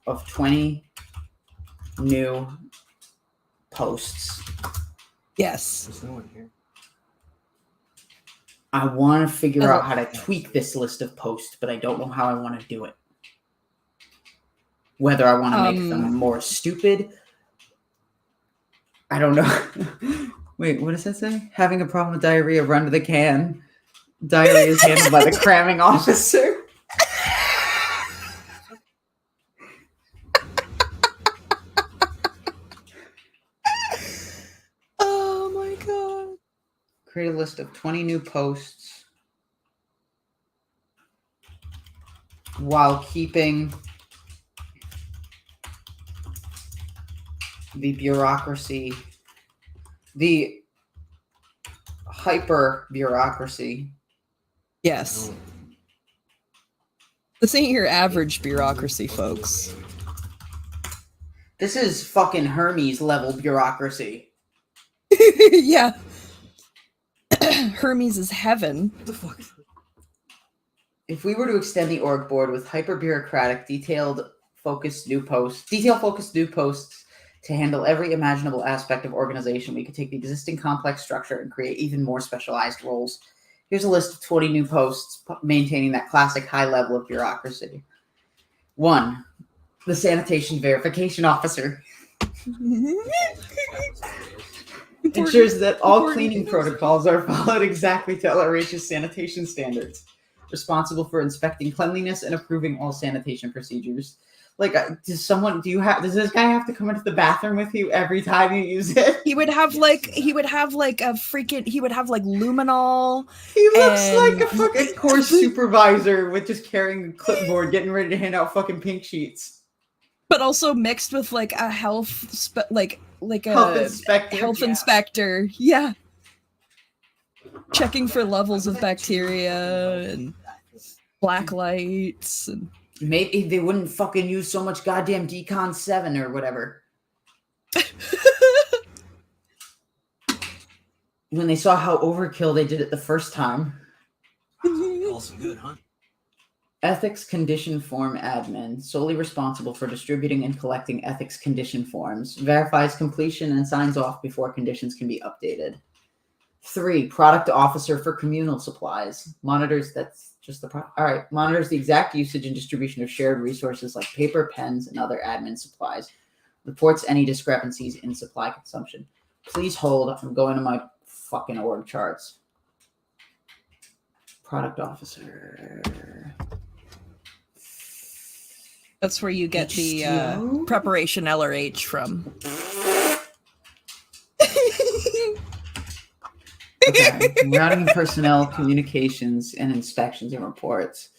of 20 new posts. Yes. There's no one here. I want to figure out how to tweak this list of posts, but I don't know how I want to do it. Whether I want to make them more stupid. I don't know. Wait, what does that say? Having a problem with diarrhea, run to the can. Diarrhea is handled by the cramming officer. Oh my god. Create a list of 20 new posts while keeping the bureaucracy, the hyper-bureaucracy. Yes. This ain't your average bureaucracy, folks. This is fucking Hermes level bureaucracy. Yeah. Hermes is heaven. What the fuck? If we were to extend the org board with hyper-bureaucratic, detail-focused new posts to handle every imaginable aspect of organization, we could take the existing complex structure and create even more specialized roles. Here's a list of 20 new posts maintaining that classic high level of bureaucracy. 1. The Sanitation Verification Officer. Ensures that all cleaning protocols are followed exactly to LRH's sanitation standards. Responsible for inspecting cleanliness and approving all sanitation procedures. Like, does this guy have to come into the bathroom with you every time you use it? He would have like luminol. He looks like a fucking course supervisor with just carrying a clipboard, getting ready to hand out fucking pink sheets. But also mixed with like a health inspector. Yeah. Checking for levels of bacteria and black lights and maybe they wouldn't fucking use so much goddamn Decon 7 or whatever. When they saw how overkill they did it the first time. Also good, huh? Ethics condition form admin, solely responsible for distributing and collecting ethics condition forms, verifies completion and signs off before conditions can be updated. 3, product officer for communal supplies, monitors monitors the exact usage and distribution of shared resources like paper, pens, and other admin supplies. Reports any discrepancies in supply consumption. Please hold. I'm going to my fucking org charts. Product officer. that's where you get the preparation LRH from. Okay. Routing personnel, communications, and inspections and reports.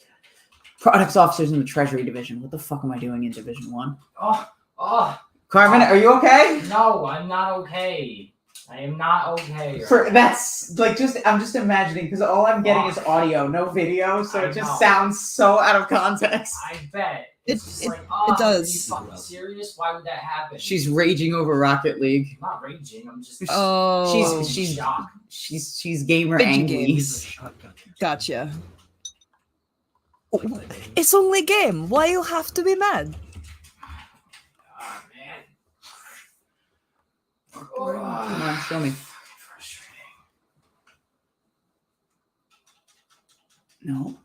Products officers in the Treasury Division. What the fuck am I doing in Division 1? Oh, Carmen, are you okay? no, I'm not okay. I am not okay. That's like I'm just imagining because all I'm getting is audio, no video, so it just sounds so out of context. I bet. It Are does. you fucking serious? Why would that happen? She's raging over Rocket League. I'm not raging. I'm just. She's shocked. She's gamer Video angry. games. Gotcha. It's only game. Why you have to be mad? Oh, man. Come on, show me. No.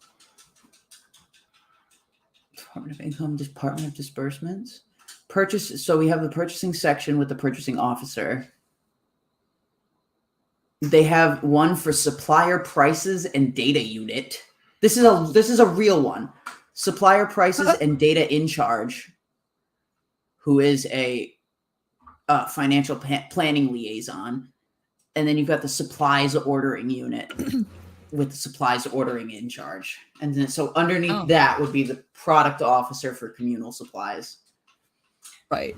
Department of Income, Department of Disbursements. Purchase. So we have the purchasing section with the purchasing officer. They have one for supplier prices and data unit. This is a real one. Supplier prices and data in charge, who is a financial planning liaison. And then you've got the supplies ordering unit with the supplies ordering in charge. And then so underneath that would be the product officer for communal supplies. Right.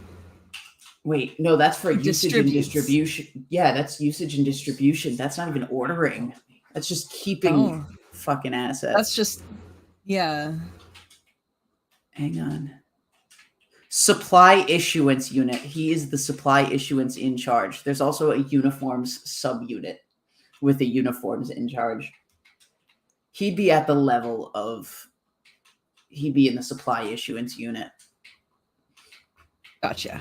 Wait, no, that's for usage and distribution. Yeah, that's usage and distribution. That's not even ordering. That's just keeping fucking assets. That's just, yeah. Hang on. Supply issuance unit. He is the supply issuance in charge. There's also a uniforms subunit with the uniforms in charge. He'd be at the level of, he'd be in the supply issuance unit. Gotcha.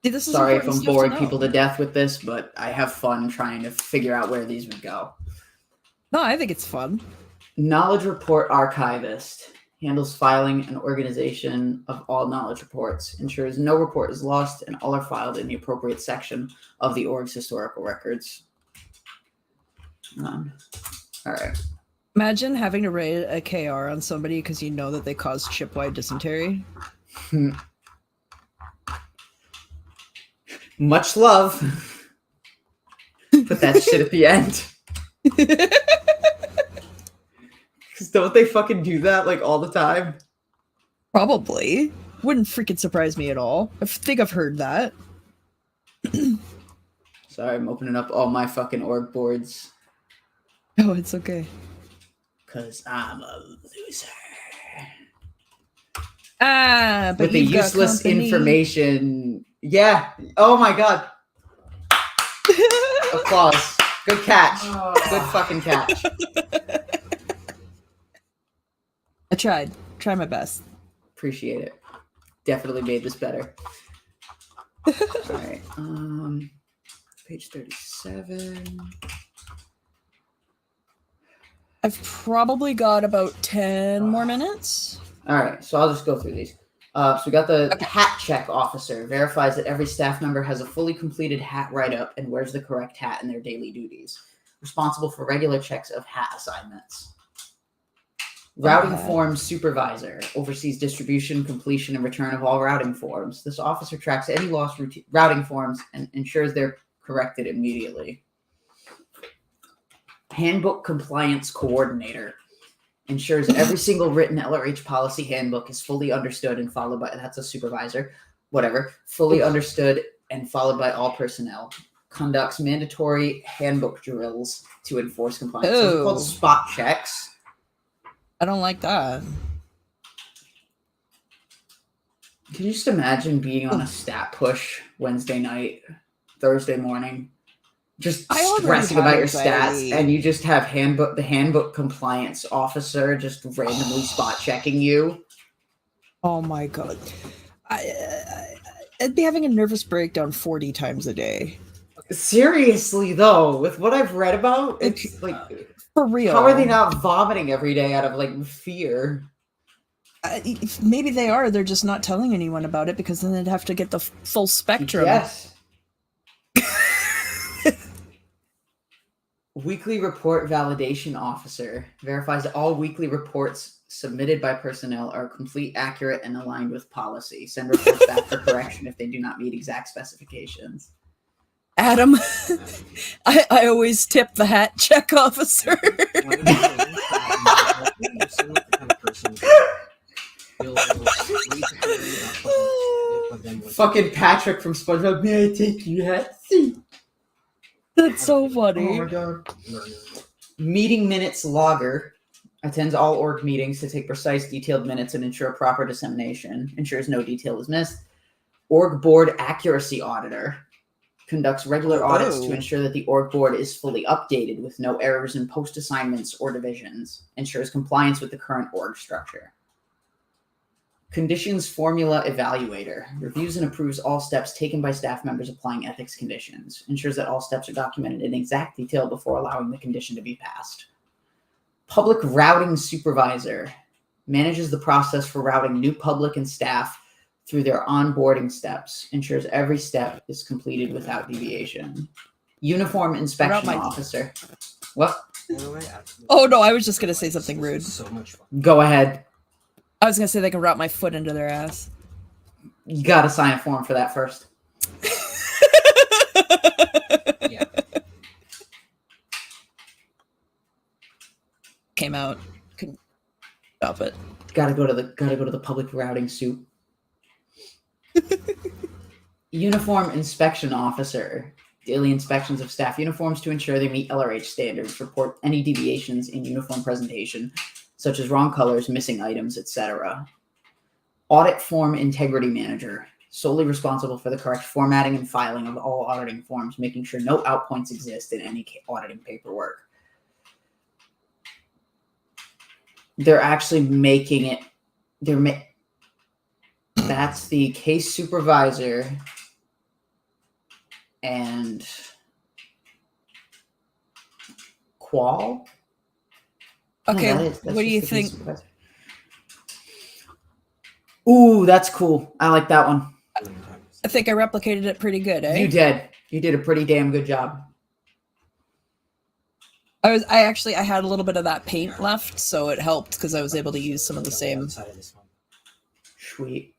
See, this is sorry if I'm boring to people to death with this, but I have fun trying to figure out where these would go. No, I think it's fun. Knowledge report archivist. Handles filing and organization of all knowledge reports, ensures no report is lost, and all are filed in the appropriate section of the org's historical records. All right. Imagine having to write a KR on somebody because you know that they caused ship-wide dysentery. Much love. Put that shit at the end. Because don't they fucking do that like all the time? Probably. Wouldn't freaking surprise me at all. I think I've heard that. Sorry, I'm opening up all my fucking org boards. Oh, it's okay. Because I'm a loser. But with the useless information. Yeah. Oh my god. Applause. Good catch. Good fucking catch. I tried. Try my best. Appreciate it. Definitely made this better. All right. Page 37. I've probably got about 10 more minutes. All right. So I'll just go through these. So we got the hat check officer. Verifies that every staff member has a fully completed hat write-up and wears the correct hat in their daily duties. Responsible for regular checks of hat assignments. Routing forms supervisor. Oversees distribution, completion, and return of all routing forms. This officer tracks any lost routing forms and ensures they're corrected immediately. Handbook compliance coordinator. Ensures every single written LRH policy handbook is fully understood and followed by, that's a supervisor, whatever, fully understood and followed by all personnel. Conducts mandatory handbook drills to enforce compliance. Those are called spot checks. I don't like that. Can you just imagine being on a stat push Wednesday night, Thursday morning, just stressing about your stats, and you just have the handbook compliance officer just randomly spot checking you? Oh my god. I'd be having a nervous breakdown 40 times a day. Seriously, though, with what I've read about, it's like... For real. How are they not vomiting every day out of, like, fear? Maybe they are. They're just not telling anyone about it because then they'd have to get the full spectrum. Yes. Weekly report validation officer. Verifies that all weekly reports submitted by personnel are complete, accurate, and aligned with policy. Send reports back for correction if they do not meet exact specifications. Adam, I always tip the hat check officer. Fucking Patrick from SpongeBob. May I take your hat? That's so funny. Oh my god. Meeting minutes logger. Attends all org meetings to take precise, detailed minutes and ensure proper dissemination. Ensures no detail is missed. Org board accuracy auditor. Conducts regular audits to ensure that the org board is fully updated with no errors in post assignments or divisions. Ensures compliance with the current org structure. Conditions formula evaluator. Reviews and approves all steps taken by staff members applying ethics conditions. Ensures that all steps are documented in exact detail before allowing the condition to be passed. Public routing supervisor. manages the process for routing new public and staff through their onboarding steps, ensures every step is completed without deviation. Uniform inspection officer. What? Oh no, I was just gonna say something rude. So much fun. Go ahead. I was gonna say they can route my foot into their ass. You gotta sign a form for that first. Yeah. Came out. Couldn't stop it. Gotta go to the public routing suit. Uniform inspection officer. Daily inspections of staff uniforms to ensure they meet LRH standards. Report any deviations in uniform presentation, such as wrong colors, missing items, etc. Audit form integrity manager. Solely responsible for the correct formatting and filing of all auditing forms, making sure no outpoints exist in any auditing paperwork. They're actually making it. That's the case supervisor and qual. Okay, No, what do you think? Ooh, that's cool. I like that one. I think I replicated it pretty good, eh? You did. You did a pretty damn good job. I had a little bit of that paint left, so it helped because I was able to use some of the same. Sweet.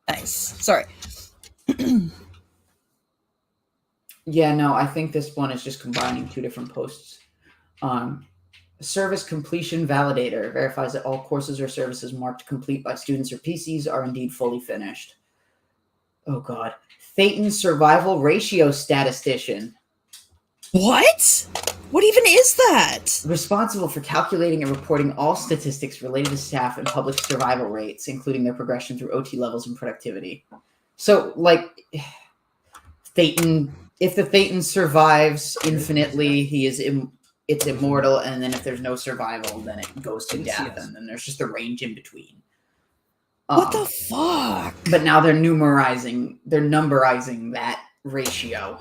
Nice. Sorry. Yeah, no, I think this one is just combining two different posts. Service completion validator verifies that all courses or services marked complete by students or PCs are indeed fully finished. Oh God. Thetan survival ratio statistician. What? What even is that? Responsible for calculating and reporting all statistics related to staff and public survival rates, including their progression through OT levels and productivity. So, like, Thetan, if the Thetan survives infinitely, it's immortal, and then if there's no survival, then it goes to death, and then there's just a range in between. What the fuck? But now they're numberizing that ratio.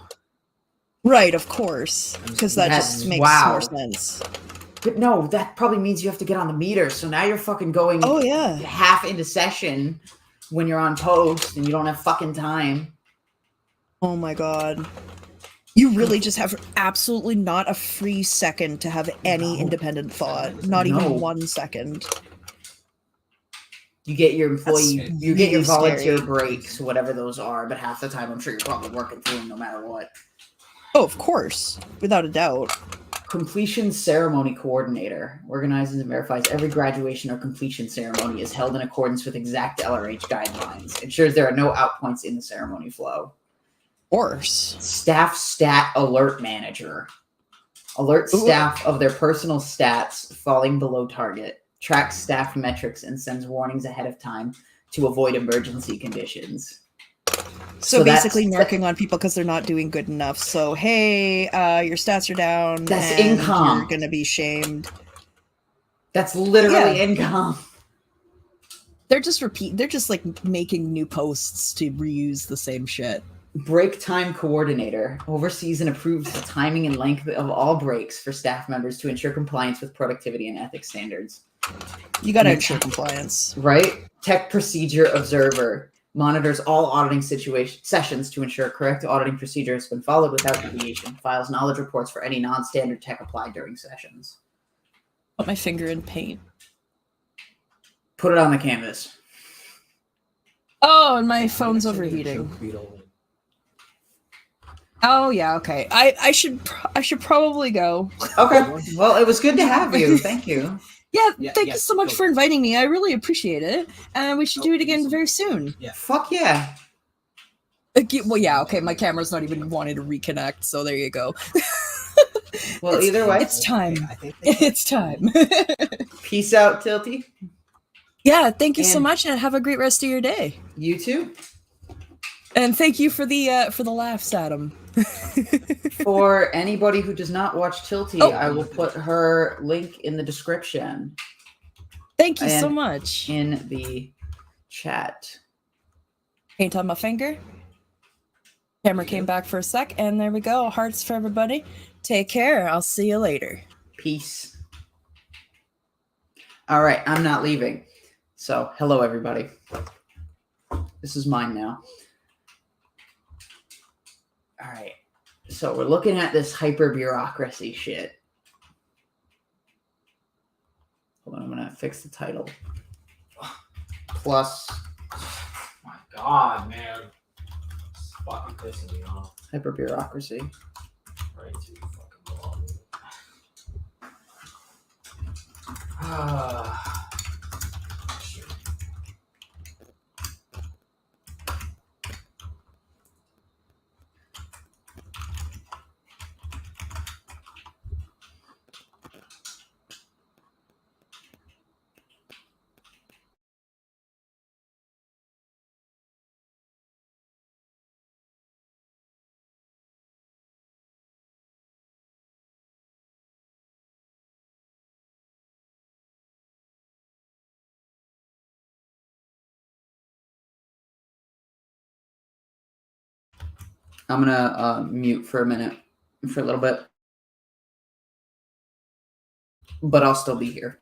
Right, of course, because that just makes more sense. But no, that probably means you have to get on the meter. So now you're fucking going half into session when you're on post and you don't have fucking time. Oh my God. You really just have absolutely not a free second to have any independent thought. Not even 1 second. You get your employee, you get your volunteer scary. breaks, whatever those are, but half the time I'm sure you're probably working through them no matter what. Oh, of course. Without a doubt. Completion ceremony coordinator organizes and verifies every graduation or completion ceremony is held in accordance with exact LRH guidelines. Ensures there are no outpoints in the ceremony flow. Of course. Staff stat alert manager. Alert staff of their personal stats falling below target. Tracks staff metrics and sends warnings ahead of time to avoid emergency conditions. So basically narking on people because they're not doing good enough. So, hey, your stats are down. That's and income. You're going to be shamed. That's literally income. They're just like making new posts to reuse the same shit. Break time coordinator oversees and approves the timing and length of all breaks for staff members to ensure compliance with productivity and ethics standards. You got to ensure compliance. Right? Tech procedure observer monitors all auditing sessions to ensure correct auditing procedure has been followed without deviation. Files knowledge reports for any non-standard tech applied during sessions. Put my finger in paint. Put it on the canvas. Oh, and my phone's overheating. Oh yeah, okay. I should probably go. Okay. Well, it was good to have you. Thank you. Yeah, thank you so much for inviting me. I really appreciate it. And we should do it again very soon. Yeah. Fuck yeah. Well, yeah, okay, my camera's not even wanting to reconnect, so there you go. Well, either way. It's time. It's time. Peace out, Tilty. Yeah, thank you so much, and have a great rest of your day. You too. And thank you for the laughs, Adam. For anybody who does not watch Tilty, I will put her link in the description. Thank you so much. In the chat. Paint on my finger. Camera came back for a sec, and there we go. Hearts for everybody. Take care. I'll see you later. Peace. All right, I'm not leaving. So, hello, everybody. This is mine now. All right. So, we're looking at this hyperbureaucracy shit. Hold on, I'm going to fix the title. Plus. My God, man. It's fucking pissing me off. Hyperbureaucracy. Right too fucking long. Ah. I'm going to mute for a minute, for a little bit. But I'll still be here.